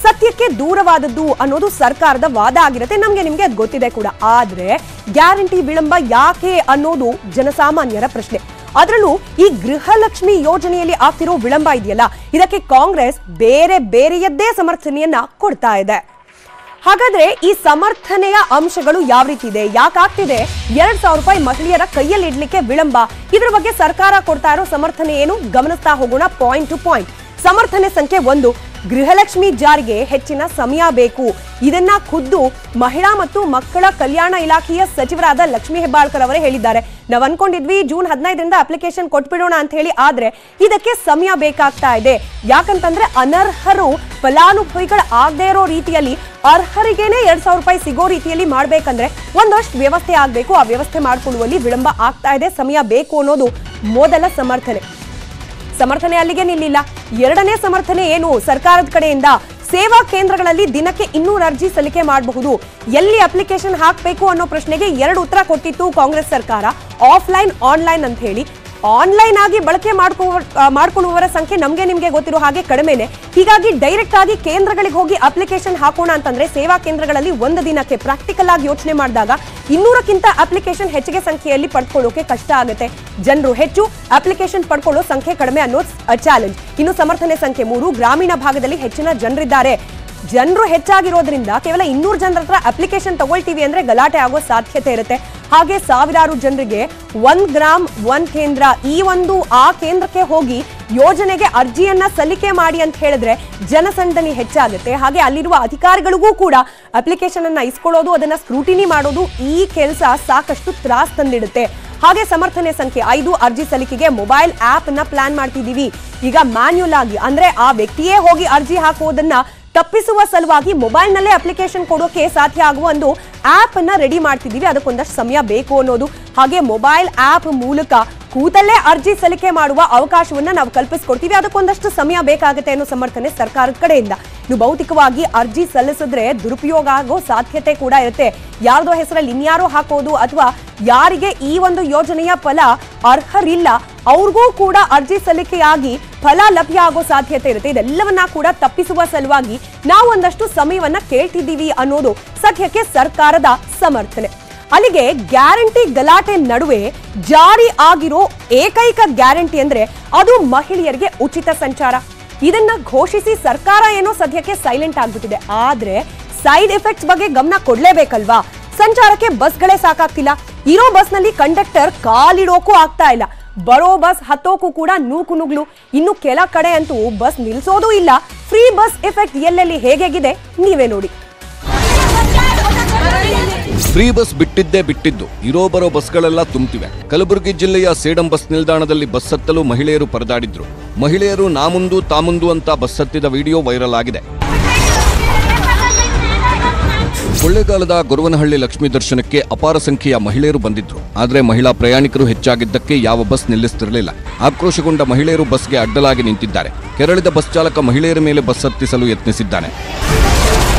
ಸತ್ಯಕ್ಕೆ ದೂರವಾದದ್ದು ಅನ್ನೋದು ಸರ್ಕಾರದ ವಾದ ಆಗಿರುತ್ತೆ. ನಿಮ್ಗೆ ಅದು ಗೊತ್ತಿದೆ ಕೂಡ. ಆದ್ರೆ ಗ್ಯಾರಂಟಿ ವಿಳಂಬ ಯಾಕೆ ಅನ್ನೋದು ಜನಸಾಮಾನ್ಯರ ಪ್ರಶ್ನೆ. ಅದರಲ್ಲೂ ಈ ಗೃಹಲಕ್ಷ್ಮಿ ಯೋಜನೆಯಲ್ಲಿ ಆಗ್ತಿರೋ ವಿಳಂಬ ಇದೆಯಲ್ಲ, ಇದಕ್ಕೆ ಕಾಂಗ್ರೆಸ್ ಬೇರೆಯದ್ದೇ ಸಮರ್ಥನೆಯನ್ನ ಕೊಡ್ತಾ ಇದೆ. ಹಾಗಾದ್ರೆ ಈ ಸಮರ್ಥನೆಯ ಅಂಶಗಳು ಯಾವ ರೀತಿ ಇದೆ, ಯಾಕಾಗ್ತಿದೆ 2,000 ರೂಪಾಯಿ ಮಹಿಳೆಯರ ಕೈಯಲ್ಲಿ ಇಡ್ಲಿಕ್ಕೆ ವಿಳಂಬ? ಇದ್ರ ಬಗ್ಗೆ ಸರ್ಕಾರ ಕೊಡ್ತಾ ಇರೋ ಸಮರ್ಥನೆ ಏನು ಗಮನಿಸ್ತಾ ಹೋಗೋಣ ಪಾಯಿಂಟ್ ಟು ಪಾಯಿಂಟ್. ಸಮರ್ಥನೆ ಸಂಖ್ಯೆ 1, ಗೃಹಲಕ್ಷ್ಮಿ ಜಾರಿಗೆ ಹೆಚ್ಚಿನ ಸಮಯ ಬೇಕು. ಇದನ್ನ ಖುದ್ದು ಮಹಿಳಾ ಮತ್ತು ಮಕ್ಕಳ ಕಲ್ಯಾಣ ಇಲಾಖೆಯ ಸಚಿವರಾದ ಲಕ್ಷ್ಮೀ ಹೆಬ್ಬಾಳ್ಕರ್ ಅವರೇ ಹೇಳಿದ್ದಾರೆ. ನಾವು ಅನ್ಕೊಂಡಿದ್ವಿ ಜೂನ್ 15ರಿಂದ ಅಪ್ಲಿಕೇಶನ್ ಕೊಟ್ಬಿಡೋಣ ಅಂತ ಹೇಳಿ, ಆದ್ರೆ ಇದಕ್ಕೆ ಸಮಯ ಬೇಕಾಗ್ತಾ ಇದೆ. ಯಾಕಂತಂದ್ರೆ ಅನರ್ಹರು ಫಲಾನುಭವಿಗಳ ಆಗದೇ ಇರೋ ರೀತಿಯಲ್ಲಿ ಅರ್ಹರಿಗೇನೆ 2,000 ರೂಪಾಯಿ ಸಿಗೋ ರೀತಿಯಲ್ಲಿ ಮಾಡ್ಬೇಕಂದ್ರೆ ಒಂದಷ್ಟು ವ್ಯವಸ್ಥೆ ಆಗ್ಬೇಕು. ಆ ವ್ಯವಸ್ಥೆ ಮಾಡ್ಕೊಳ್ಳುವಲ್ಲಿ ವಿಳಂಬ ಆಗ್ತಾ ಇದೆ, ಸಮಯ ಬೇಕು ಅನ್ನೋದು ಮೊದಲ ಸಮರ್ಥನೆ. ಸಮರ್ಥನೆ ಅಲ್ಲಿಗೆ ನಿಲ್ಲಿಲ್ಲ. ಎರಡನೇ ಸಮರ್ಥನೆ ಏನು ಸರ್ಕಾರದ ಕಡೆಯಿಂದ? ಸೇವಾ ಕೇಂದ್ರಗಳಲ್ಲಿ ದಿನಕ್ಕೆ 200 ಅರ್ಜಿ ಸಲ್ಲಿಕೆ ಮಾಡಬಹುದು. ಎಲ್ಲಿ ಅಪ್ಲಿಕೇಶನ್ ಹಾಕಬೇಕು ಅನ್ನೋ ಪ್ರಶ್ನೆಗೆ 2 ಉತ್ತರ ಕೊಟ್ಟಿತ್ತು ಕಾಂಗ್ರೆಸ್ ಸರ್ಕಾರ. ಆಫ್ಲೈನ್, ಆನ್ಲೈನ್ ಅಂತ ಹೇಳಿ. ಆನ್ಲೈನ್ ಆಗಿ ಬಳಕೆ ಮಾಡ್ಕೊಳ್ಳುವವರ ಸಂಖ್ಯೆ ನಿಮ್ಗೆ ಗೊತ್ತಿರೋ ಹಾಗೆ ಕಡಿಮೆನೆ. ಹೀಗಾಗಿ ಡೈರೆಕ್ಟ್ ಆಗಿ ಕೇಂದ್ರಗಳಿಗೆ ಹೋಗಿ ಅಪ್ಲಿಕೇಶನ್ ಹಾಕೋಣ ಅಂತಂದ್ರೆ ಸೇವಾ ಕೇಂದ್ರಗಳಲ್ಲಿ ಒಂದು ದಿನಕ್ಕೆ ಪ್ರಾಕ್ಟಿಕಲ್ ಆಗಿ ಯೋಚನೆ ಮಾಡಿದಾಗ 200ಕ್ಕಿಂತ ಅಪ್ಲಿಕೇಶನ್ ಹೆಚ್ಚಿಗೆ ಸಂಖ್ಯೆಯಲ್ಲಿ ಪಡ್ಕೊಳ್ಳೋಕೆ ಕಷ್ಟ ಆಗುತ್ತೆ. ಜನರು ಹೆಚ್ಚು, ಅಪ್ಲಿಕೇಶನ್ ಪಡ್ಕೊಳ್ಳೋ ಸಂಖ್ಯೆ ಕಡಿಮೆ ಅನ್ನೋ ಚಾಲೆಂಜ್. ಇನ್ನು ಸಮರ್ಥನೆ ಸಂಖ್ಯೆ 3, ಗ್ರಾಮೀಣ ಭಾಗದಲ್ಲಿ ಹೆಚ್ಚಿನ ಜನರಿದ್ದಾರೆ. ಜನರು ಹೆಚ್ಚಾಗಿರೋದ್ರಿಂದ ಕೇವಲ 200 ಜನರ ಹತ್ರ ಅಪ್ಲಿಕೇಶನ್ ತಗೊಳ್ತೀವಿ ಅಂದ್ರೆ ಗಲಾಟೆ ಆಗೋ ಸಾಧ್ಯತೆ ಇರುತ್ತೆ. ಹಾಗೆ ಸಾವಿರಾರು ಜನರಿಗೆ 1 ಗ್ರಾಮ್ 1 ಕೇಂದ್ರ, ಈ ಒಂದು ಆ ಕೇಂದ್ರಕ್ಕೆ ಹೋಗಿ ಯೋಜನೆಗೆ ಅರ್ಜಿಯನ್ನ ಸಲ್ಲಿಕೆ ಮಾಡಿ ಅಂತ ಹೇಳಿದ್ರೆ ಜನಸಂದಣಿ ಹೆಚ್ಚಾಗುತ್ತೆ. ಹಾಗೆ ಅಲ್ಲಿರುವ ಅಧಿಕಾರಿಗಳಿಗೂ ಕೂಡ ಅಪ್ಲಿಕೇಶನ್ ಅನ್ನ ಇಸ್ಕೊಳ್ಳೋದು, ಅದನ್ನ ಸ್ಕ್ರೂಟಿನಿ ಮಾಡೋದು, ಈ ಕೆಲಸ ಸಾಕಷ್ಟು ತ್ರಾಸ ತಂದಿಡುತ್ತೆ. ಹಾಗೆ ಸಮರ್ಥನೆ ಸಂಖ್ಯೆ 5, ಅರ್ಜಿ ಸಲ್ಲಿಕೆಗೆ ಮೊಬೈಲ್ ಆಪ್ ಅನ್ನ ಪ್ಲಾನ್ ಮಾಡ್ತಿದೀವಿ. ಈಗ ಮ್ಯಾನ್ಯುಯಲ್ ಆಗಿ ಅಂದ್ರೆ ಆ ವ್ಯಕ್ತಿಯೇ ಹೋಗಿ ಅರ್ಜಿ ಹಾಕೋದನ್ನ ತಪ್ಪಿಸುವ ಸಲುವಾಗಿ ಮೊಬೈಲ್ ನಲ್ಲೇ ಅಪ್ಲಿಕೇಶನ್ ಕೊಡೋಕೆ ಸಾಧ್ಯ ಆಗುವ ಒಂದು ಆಪ್ ಅನ್ನ ರೆಡಿ ಮಾಡ್ತಿದೀವಿ. ಅದಕ್ಕೊಂದಷ್ಟು ಸಮಯ ಬೇಕು ಅನ್ನೋದು. ಹಾಗೆ ಮೊಬೈಲ್ ಆಪ್ ಮೂಲಕ ಕೂತಲ್ಲೇ ಅರ್ಜಿ ಸಲ್ಲಿಕೆ ಮಾಡುವ ಅವಕಾಶವನ್ನ ನಾವು ಕಲ್ಪಿಸ್ಕೊಡ್ತೀವಿ. ಅದಕ್ಕೊಂದಷ್ಟು ಸಮಯ ಬೇಕಾಗುತ್ತೆ ಅನ್ನೋ ಸಮರ್ಥನೆ ಸರ್ಕಾರದ ಕಡೆಯಿಂದ. ನೀವು ಭೌತಿಕವಾಗಿ ಅರ್ಜಿ ಸಲ್ಲಿಸಿದ್ರೆ ದುರುಪಯೋಗ ಆಗೋ ಸಾಧ್ಯತೆ ಕೂಡ ಇರುತ್ತೆ. ಯಾರ್ದೋ ಹೆಸರಲ್ಲಿ ಇನ್ಯಾರೋ ಹಾಕೋದು ಅಥವಾ ಯಾರಿಗೆ ಈ ಒಂದು ಯೋಜನೆಯ ಫಲ ಅರ್ಹರಿಲ್ಲ ಅವ್ರಿಗೂ ಕೂಡ ಅರ್ಜಿ ಸಲ್ಲಿಕೆಯಾಗಿ ಫಲ ಲಭ್ಯ ಆಗೋ ಸಾಧ್ಯತೆ ಇರುತ್ತೆ. ಇದೆಲ್ಲವನ್ನ ಕೂಡ ತಪ್ಪಿಸುವ ಸಲುವಾಗಿ ನಾವು ಒಂದಷ್ಟು ಸಮಯವನ್ನ ಕೇಳ್ತಿದ್ದೀವಿ ಅನ್ನೋದು ಸದ್ಯಕ್ಕೆ ಸರ್ಕಾರದ ಸಮರ್ಥನೆ. ಅಲ್ಲಿಗೆ ಗ್ಯಾರಂಟಿ ಗಲಾಟೆ ನಡುವೆ ಜಾರಿ ಆಗಿರೋ ಏಕೈಕ ಗ್ಯಾರಂಟಿ ಅಂದ್ರೆ ಅದು ಮಹಿಳೆಯರಿಗೆ ಉಚಿತ ಸಂಚಾರ. ಇದನ್ನ ಘೋಷಿಸಿ ಸರ್ಕಾರ ಏನೋ ಸದ್ಯಕ್ಕೆ ಸೈಲೆಂಟ್ ಆಗ್ಬಿಟ್ಟಿದೆ. ಆದ್ರೆ ಸೈಡ್ ಎಫೆಕ್ಟ್ಸ್ ಬಗ್ಗೆ ಗಮನ ಕೊಡ್ಲೇಬೇಕಲ್ವಾ? ಸಂಚಾರಕ್ಕೆ ಬಸ್ಗಳೇ ಸಾಕಾಗ್ತಿಲ್ಲ. ಇರೋ ಬಸ್ನಲ್ಲಿ ಕಂಡಕ್ಟರ್ ಕಾಲಿಡೋಕು ಆಗ್ತಾ ಇಲ್ಲ. ಬರೋ ಬಸ್ ಹತ್ತೋಕು ಕೂಡ ನೂಕುನುಗ್ಲು. ಇನ್ನು ಕೆಲ ಕಡೆ ಅಂತೂ ಬಸ್ ನಿಲ್ಸೋದು ಇಲ್ಲ. ಫ್ರೀ ಬಸ್ ಎಫೆಕ್ಟ್ ಎಲ್ಲೆಲ್ಲಿ ಹೇಗಿದೆ ನೀವೇ ನೋಡಿ. ಫ್ರೀ ಬಸ್ ಬಿಟ್ಟಿದ್ದು ಇರೋ ಬರೋ ಬಸ್ಗಳೆಲ್ಲ ತುಂಬಿವೆ. ಕಲಬುರಗಿ ಜಿಲ್ಲೆಯ ಸೇಡಂ ಬಸ್ ನಿಲ್ದಾಣದಲ್ಲಿ ಬಸ್ ಹತ್ತಲು ಮಹಿಳೆಯರು ಪರದಾಡಿದ್ರು. ಮಹಿಳೆಯರು ನಾಮುಂದು ತಾಮುಂದು ಅಂತ ಬಸ್ ಹತ್ತಿದ ವಿಡಿಯೋ ವೈರಲ್ ಆಗಿದೆ. ಕೊಳ್ಳೇಗಾಲದ ಗೊರವನಹಳ್ಳಿ ಲಕ್ಷ್ಮೀ ದರ್ಶನಕ್ಕೆ ಅಪಾರ ಸಂಖ್ಯೆಯ ಮಹಿಳೆಯರು ಬಂದಿದ್ರು. ಆದರೆ ಮಹಿಳಾ ಪ್ರಯಾಣಿಕರು ಹೆಚ್ಚಾಗಿದ್ದಕ್ಕೆ ಯಾವ ಬಸ್ ನಿಲ್ಲಿಸುತ್ತಿರಲಿಲ್ಲ. ಆಕ್ರೋಶಗೊಂಡ ಮಹಿಳೆಯರು ಬಸ್ಗೆ ಅಡ್ಡಲಾಗಿ ನಿಂತಿದ್ದಾರೆ. ಕೆರಳಿದ ಬಸ್ ಚಾಲಕ ಮಹಿಳೆಯರ ಮೇಲೆ ಬಸ್ ಹತ್ತಿಸಲು ಯತ್ನಿಸಿದ್ದಾನೆ.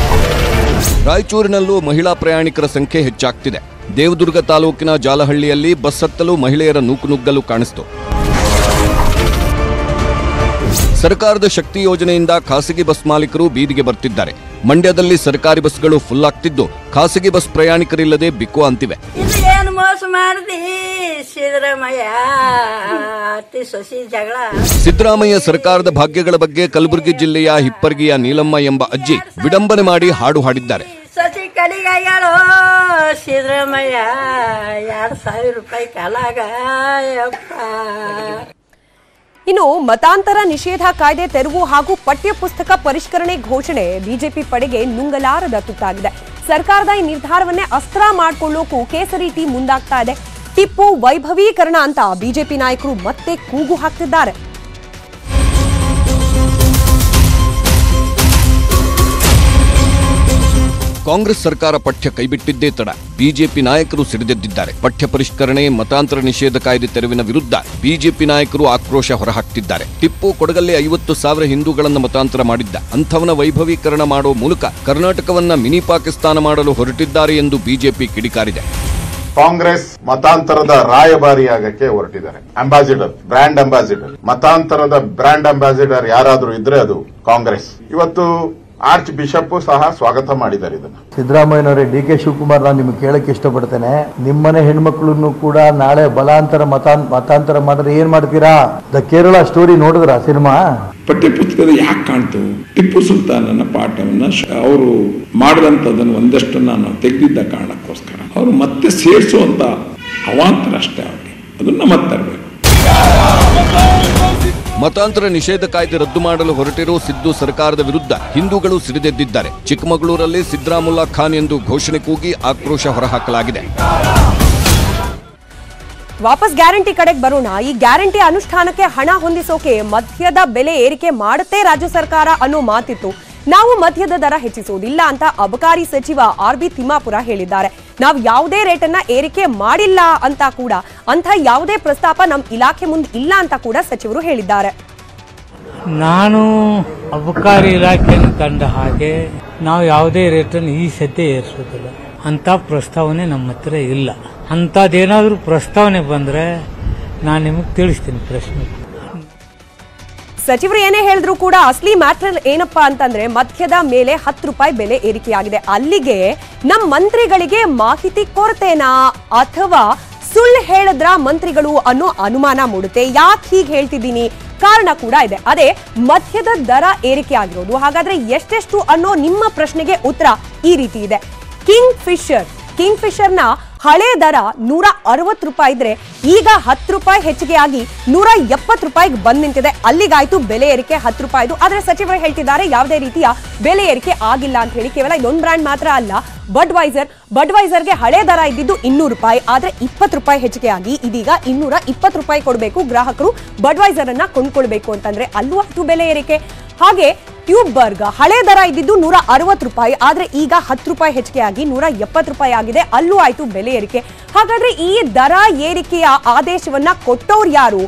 ರಾಯಚೂರಿನಲ್ಲೂ ಮಹಿಳಾ ಪ್ರಯಾಣಿಕರ ಸಂಖ್ಯೆ ಹೆಚ್ಚಾಗ್ತಿದೆ. ದೇವದುರ್ಗ ತಾಲೂಕಿನ ಜಾಲಹಳ್ಳಿಯಲ್ಲಿ ಬಸ್ ಹತ್ತಲು ಮಹಿಳೆಯರ ನೂಕುನುಗ್ಗಲು ಕಾಣಿಸಿತು. ಸರ್ಕಾರದ ಶಕ್ತಿ ಯೋಜನೆಯಿಂದ ಖಾಸಗಿ ಬಸ್ ಮಾಲೀಕರು ಬೀದಿಗೆ ಬರ್ತಿದ್ದಾರೆ. ಮಂಡ್ಯದಲ್ಲಿ ಸರ್ಕಾರಿ ಬಸ್ಗಳು ಫುಲ್ ಆಗ್ತಿದ್ದು ಖಾಸಗಿ ಬಸ್ ಪ್ರಯಾಣಿಕರಿಲ್ಲದೆ ಬಿಕೋ ಅಂತಿವೆ. ಏನು ಮೋಸ ಮಾಡಿದಿ ಸಿದ್ದರಾಮಯ್ಯ, ಸಿದ್ದರಾಮಯ್ಯ ಸರ್ಕಾರದ ಭಾಗ್ಯಗಳ ಬಗ್ಗೆ ಕಲಬುರಗಿ ಜಿಲ್ಲೆಯ ಹಿಪ್ಪರಗಿಯ ನೀಲಮ್ಮ ಎಂಬ ಅಜ್ಜಿ ವಿಡಂಬನೆ ಮಾಡಿ ಹಾಡು ಹಾಡಿದ್ದಾರೆ. ಸಸಿ ಕಡಿಗಾಗ್ಯಾಳೋ ಸಿದ್ದರಾಮಯ್ಯ, 2,000 ರೂಪಾಯಿ ಕಾಲಾಗ. ಇನ್ನು ಮತಾಂತರ ನಿಷೇಧ ಕಾಯ್ದೆ ತೆರವು ಹಾಗೂ ಪಠ್ಯ ಪುಸ್ತಕ ಪರಿಷ್ಕರಣೆ ಘೋಷಣೆ ಬಿಜೆಪಿ ಪಡೆಗೆ ನುಂಗಲಾರದ ತುತ್ತಾಗಿದೆ. ಸರ್ಕಾರದ ಈ ನಿರ್ಧಾರವನ್ನೇ ಅಸ್ತ್ರ ಮಾಡಿಕೊಳ್ಳೋಕು ಕೇಸರಿ ಟೀಮ್ ಮುಂದಾಗ್ತಾ ಇದೆ. ಟಿಪ್ಪು ವೈಭವೀಕರಣ ಅಂತ ಬಿಜೆಪಿ ನಾಯಕರು ಮತ್ತೆ ಕೂಗು ಹಾಕ್ತಿದ್ದಾರೆ. ಕಾಂಗ್ರೆಸ್ ಸರ್ಕಾರ ಪಠ್ಯ ಕೈಬಿಟ್ಟಿದ್ದೇ ತಡ ಬಿಜೆಪಿ ನಾಯಕರು ಸಿಡಿದೆದ್ದಿದ್ದಾರೆ. ಪಠ್ಯ ಪರಿಷ್ಕರಣೆ, ಮತಾಂತರ ನಿಷೇಧ ಕಾಯ್ದೆ ತೆರವಿನ ವಿರುದ್ಧ ಬಿಜೆಪಿ ನಾಯಕರು ಆಕ್ರೋಶ ಹೊರಹಾಕ್ತಿದ್ದಾರೆ. ಟಿಪ್ಪು ಕೊಡಗಲ್ಲಿ 50,000 ಹಿಂದೂಗಳನ್ನು ಮತಾಂತರ ಮಾಡಿದ್ದ. ಅಂಥವನ ವೈಭವೀಕರಣ ಮಾಡೋ ಮೂಲಕ ಕರ್ನಾಟಕವನ್ನ ಮಿನಿ ಪಾಕಿಸ್ತಾನ ಮಾಡಲು ಹೊರಟಿದ್ದಾರೆ ಎಂದು ಬಿಜೆಪಿ ಕಿಡಿಕಾರಿದೆ. ಕಾಂಗ್ರೆಸ್ ಮತಾಂತರದ ರಾಯಭಾರಿಯಾಗಕ್ಕೆ ಹೊರಟಿದ್ದಾರೆ. ಅಂಬಾಸಿಡರ್, ಬ್ರ್ಯಾಂಡ್ ಅಂಬಾಸಿಡರ್, ಮತಾಂತರದ ಬ್ರ್ಯಾಂಡ್ ಅಂಬಾಸಿಡರ್ ಯಾರಾದ್ರೂ ಇದ್ರೆ ಅದು ಕಾಂಗ್ರೆಸ್. ಇವತ್ತು ಆರ್ಚ್ ಬಿಷಪ್ ಸಹ ಸ್ವಾಗತ ಮಾಡಿದ್ದಾರೆ. ಇದನ್ನು ಸಿದ್ದರಾಮಯ್ಯನವರೇ, ಡಿ.ಕೆ. ಶಿವಕುಮಾರ್, ನಾನು ನಿಮ್ಗೆ ಕೇಳಕ್ಕೆ ಇಷ್ಟಪಡ್ತೇನೆ. ನಿಮ್ಮನೆ ಹೆಣ್ಮಕ್ಳನ್ನು ಕೂಡ ನಾಳೆ ಬಲಾಂತರ ಮತಾಂತರ ಮಾಡಿದ್ರೆ ಏನ್ ಮಾಡ್ತೀರಾ? ದ ಕೇರಳ ಸ್ಟೋರಿ ನೋಡಿದ್ರ ಸಿನಿಮಾ? ಪಠ್ಯ ಪುಸ್ತಕದ ಯಾಕೆ ಕಾಣ್ತು? ಟಿಪ್ಪು ಸುಲ್ತಾನನ ಪಾಠವನ್ನ ಅವರು ಮಾಡಿದಂಥದನ್ನು ಒಂದಷ್ಟನ್ನ ನಾವು ತೆಗೆದಿದ್ದ ಕಾರಣಕ್ಕೋಸ್ಕರ ಅವರು ಮತ್ತೆ ಸೇರಿಸುವಂತ ಅವಾಂತರ ಅಷ್ಟೇ. ಅವರಿಗೆ ಅದನ್ನ ಮತ್ತೆ ತರಬೇಕು. ಮತಾಂತರ ನಿಷೇಧ ಕಾಯ್ದೆ ರದ್ದು ಮಾಡಲು ಹೊರಟಿರೋ ಸಿದ್ದು ಸರ್ಕಾರದ ವಿರುದ್ಧ ಹಿಂದೂಗಳು ಸಿಡಿದೆದ್ದಿದ್ದಾರೆ. ಚಿಕ್ಕಮಗಳೂರಲ್ಲಿ ಸಿದ್ದರಾಮುಲ್ಲಾ ಖಾನ್ ಎಂದು ಘೋಷಣೆ ಕೂಗಿ ಆಕ್ರೋಶ ಹೊರಹಾಕಲಾಗಿದೆ. ವಾಪಸ್ ಗ್ಯಾರಂಟಿ ಕಡೆಗೆ ಬರೋಣ. ಈ ಗ್ಯಾರಂಟಿ ಅನುಷ್ಠಾನಕ್ಕೆ ಹಣ ಹೊಂದಿಸೋಕೆ ಮದ್ಯದ ಬೆಲೆ ಏರಿಕೆ ಮಾಡುತ್ತೆ ರಾಜ್ಯ ಸರ್ಕಾರ ಅನ್ನೋ ಮಾತಿತ್ತು. ನಾವು ಮದ್ಯದ ದರ ಹೆಚ್ಚಿಸುವುದಿಲ್ಲ ಅಂತ ಅಬಕಾರಿ ಸಚಿವ ಆರ್.ಬಿ. ತಿಮ್ಮಾಪುರ ಹೇಳಿದ್ದಾರೆ. ನಾವು ಯಾವುದೇ ರೇಟನ್ನ ಏರಿಕೆ ಮಾಡಿಲ್ಲ ಅಂತ ಕೂಡ, ಅಂತ ಯಾವುದೇ ಪ್ರಸ್ತಾಪ ನಮ್ಮ ಇಲಾಖೆ ಮುಂದೆ ಇಲ್ಲ ಅಂತ ಕೂಡ ಸಚಿವರು ಹೇಳಿದ್ದಾರೆ. ನಾನು ಅಬಕಾರಿ ಇಲಾಖೆಯನ್ನು ಕಂಡ ಹಾಗೆ ನಾವು ಯಾವುದೇ ರೇಟನ್ನು ಈ ಸದ್ಯ ಏರಿಸೋದಿಲ್ಲ ಅಂತ ಪ್ರಸ್ತಾವನೆ ನಮ್ಮ ಹತ್ರ ಇಲ್ಲ. ಅಂಥದ್ದೇನಾದ್ರೂ ಪ್ರಸ್ತಾವನೆ ಬಂದ್ರೆ ನಾನು ನಿಮಗೆ ತಿಳಿಸ್ತೀನಿ. ಪ್ರಶ್ನೆ ಸಚಿವರು ಏನೇ ಹೇಳಿದ್ರು ಕೂಡ ಅಸಲಿ ಮ್ಯಾಟರ್ ಏನಪ್ಪಾ ಅಂತಂದ್ರೆ ಮದ್ಯದ ಮೇಲೆ 10 ರೂಪಾಯಿ ಬೆಲೆ ಏರಿಕೆಯಾಗಿದೆ. ಅಲ್ಲಿಗೆ ನಮ್ಮ ಮಂತ್ರಿಗಳಿಗೆ ಮಾಹಿತಿ ಕೊರತೆನಾ ಅಥವಾ ಸುಳ್ಳು ಹೇಳಿದ್ರ ಮಂತ್ರಿಗಳು ಅನ್ನೋ ಅನುಮಾನ ಮೂಡುತ್ತೆ. ಯಾಕೆ ಹೀಗೆ ಹೇಳ್ತಿದ್ದೀನಿ? ಕಾರಣ ಕೂಡ ಇದೆ. ಅದೇ ಮದ್ಯದ ದರ ಏರಿಕೆ ಆಗಿರೋದು. ಹಾಗಾದ್ರೆ ಎಷ್ಟೆಷ್ಟು ಅನ್ನೋ ನಿಮ್ಮ ಪ್ರಶ್ನೆಗೆ ಉತ್ತರ ಈ ರೀತಿ ಇದೆ. ಕಿಂಗ್ ಫಿಶರ್ನ ಹಳೆ ದರ 160 ರೂಪಾಯಿ ಇದ್ರೆ ಈಗ 10 ರೂಪಾಯಿ ಹೆಚ್ಚಿಗೆ ಆಗಿ 170 ರೂಪಾಯಿಗೆ ಬಂದ್ ನಿಂತಿದೆ. ಅಲ್ಲಿಗಾಯ್ತು ಬೆಲೆ ಏರಿಕೆ 10 ರೂಪಾಯಿದು. ಆದ್ರೆ ಸಚಿವರು ಹೇಳ್ತಿದ್ದಾರೆ ಯಾವುದೇ ರೀತಿಯ ಬೆಲೆ ಏರಿಕೆ ಆಗಿಲ್ಲ ಅಂತ ಹೇಳಿ. ಕೇವಲ ಇದೊಂದು ಬ್ರ್ಯಾಂಡ್ ಮಾತ್ರ ಅಲ್ಲ, ಬಡ್ವೈಸರ್ಗೆ ಹಳೆ ದರ ಇದ್ದಿದ್ದು 200 ರೂಪಾಯಿ, ಆದ್ರೆ 20 ರೂಪಾಯಿ ಹೆಚ್ಚಿಗೆ ಆಗಿ ಇದೀಗ 220 ರೂಪಾಯಿ ಕೊಡಬೇಕು ಗ್ರಾಹಕರು ಬಡ್ವೈಸರ್ ಅನ್ನ ಕೊಂಡ್ಕೊಳ್ಬೇಕು ಅಂತಂದ್ರೆ ಅಲ್ಲೂ ಆಯ್ತು ಬೆಲೆ ಏರಿಕೆ. ಹಾಗೆ ಟ್ಯೂಬ್ಬರ್ಗ್ ಹಳೆ ದರ ಇದ್ದಿದ್ದು 160 ರೂಪಾಯಿ, ಆದ್ರೆ ಈಗ 10 ರೂಪಾಯಿ ಹೆಚ್ಚಿಗೆ ಆಗಿ 170 ರೂಪಾಯಿ ಆಗಿದೆ. ಅಲ್ಲೂ ಆಯ್ತು ಬೆಲೆ ಏರಿಕೆ. ಹಾಗಾದ್ರೆ ಈ ದರ ಏರಿಕೆಯ ಆದೇಶವನ್ನ ಕೊಟ್ಟವ್ರು ಯಾರು?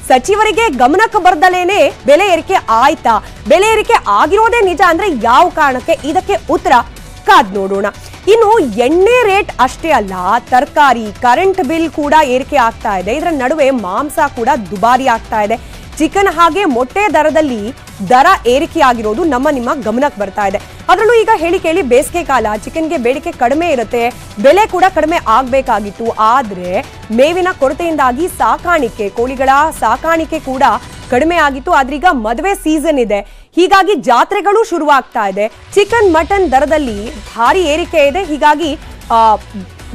ಸಚಿವರಿಗೆ ಗಮನಕ್ಕೆ ಬರ್ದಲೇನೆ ಬೆಲೆ ಏರಿಕೆ ಆಯ್ತಾ? ಬೆಲೆ ಏರಿಕೆ ಆಗಿರೋದೇ ನಿಜ ಅಂದ್ರೆ ಯಾವ ಕಾರಣಕ್ಕೆ? ಇದಕ್ಕೆ ಉತ್ತರ ಕಾದ್ ನೋಡೋಣ. ಇನ್ನು ಎಣ್ಣೆ ರೇಟ್ ಅಷ್ಟೇ ಅಲ್ಲ, ತರಕಾರಿ, ಕರೆಂಟ್ ಬಿಲ್ ಕೂಡ ಏರಿಕೆ ಆಗ್ತಾ ಇದೆ. ಇದರ ನಡುವೆ ಮಾಂಸ ಕೂಡ ದುಬಾರಿ ಆಗ್ತಾ ಇದೆ. ಚಿಕನ್ ಹಾಗೆ ಮೊಟ್ಟೆ ದರದಲ್ಲಿ ದರ ಏರಿಕೆಯಾಗಿರೋದು ನಿಮ್ಮ ಗಮನಕ್ಕೆ ಬರ್ತಾ ಇದೆ. ಅದರಲ್ಲೂ ಈಗ ಹೇಳಿ ಕೇಳಿ ಬೇಸಿಗೆ ಕಾಲ, ಚಿಕನ್ಗೆ ಬೇಡಿಕೆ ಕಡಿಮೆ ಇರುತ್ತೆ, ಬೆಲೆ ಕೂಡ ಕಡಿಮೆ ಆಗ್ಬೇಕಾಗಿತ್ತು. ಆದ್ರೆ ಮೇವಿನ ಕೊರತೆಯಿಂದಾಗಿ ಕೋಳಿಗಳ ಸಾಕಾಣಿಕೆ ಕೂಡ ಕಡಿಮೆ ಆಗಿತ್ತು. ಆದ್ರೀಗ ಮದುವೆ ಸೀಸನ್ ಇದೆ, ಹೀಗಾಗಿ ಜಾತ್ರೆಗಳು ಶುರುವಾಗ್ತಾ ಇದೆ. ಚಿಕನ್ ಮಟನ್ ದರದಲ್ಲಿ ಭಾರಿ ಏರಿಕೆ ಇದೆ. ಹೀಗಾಗಿ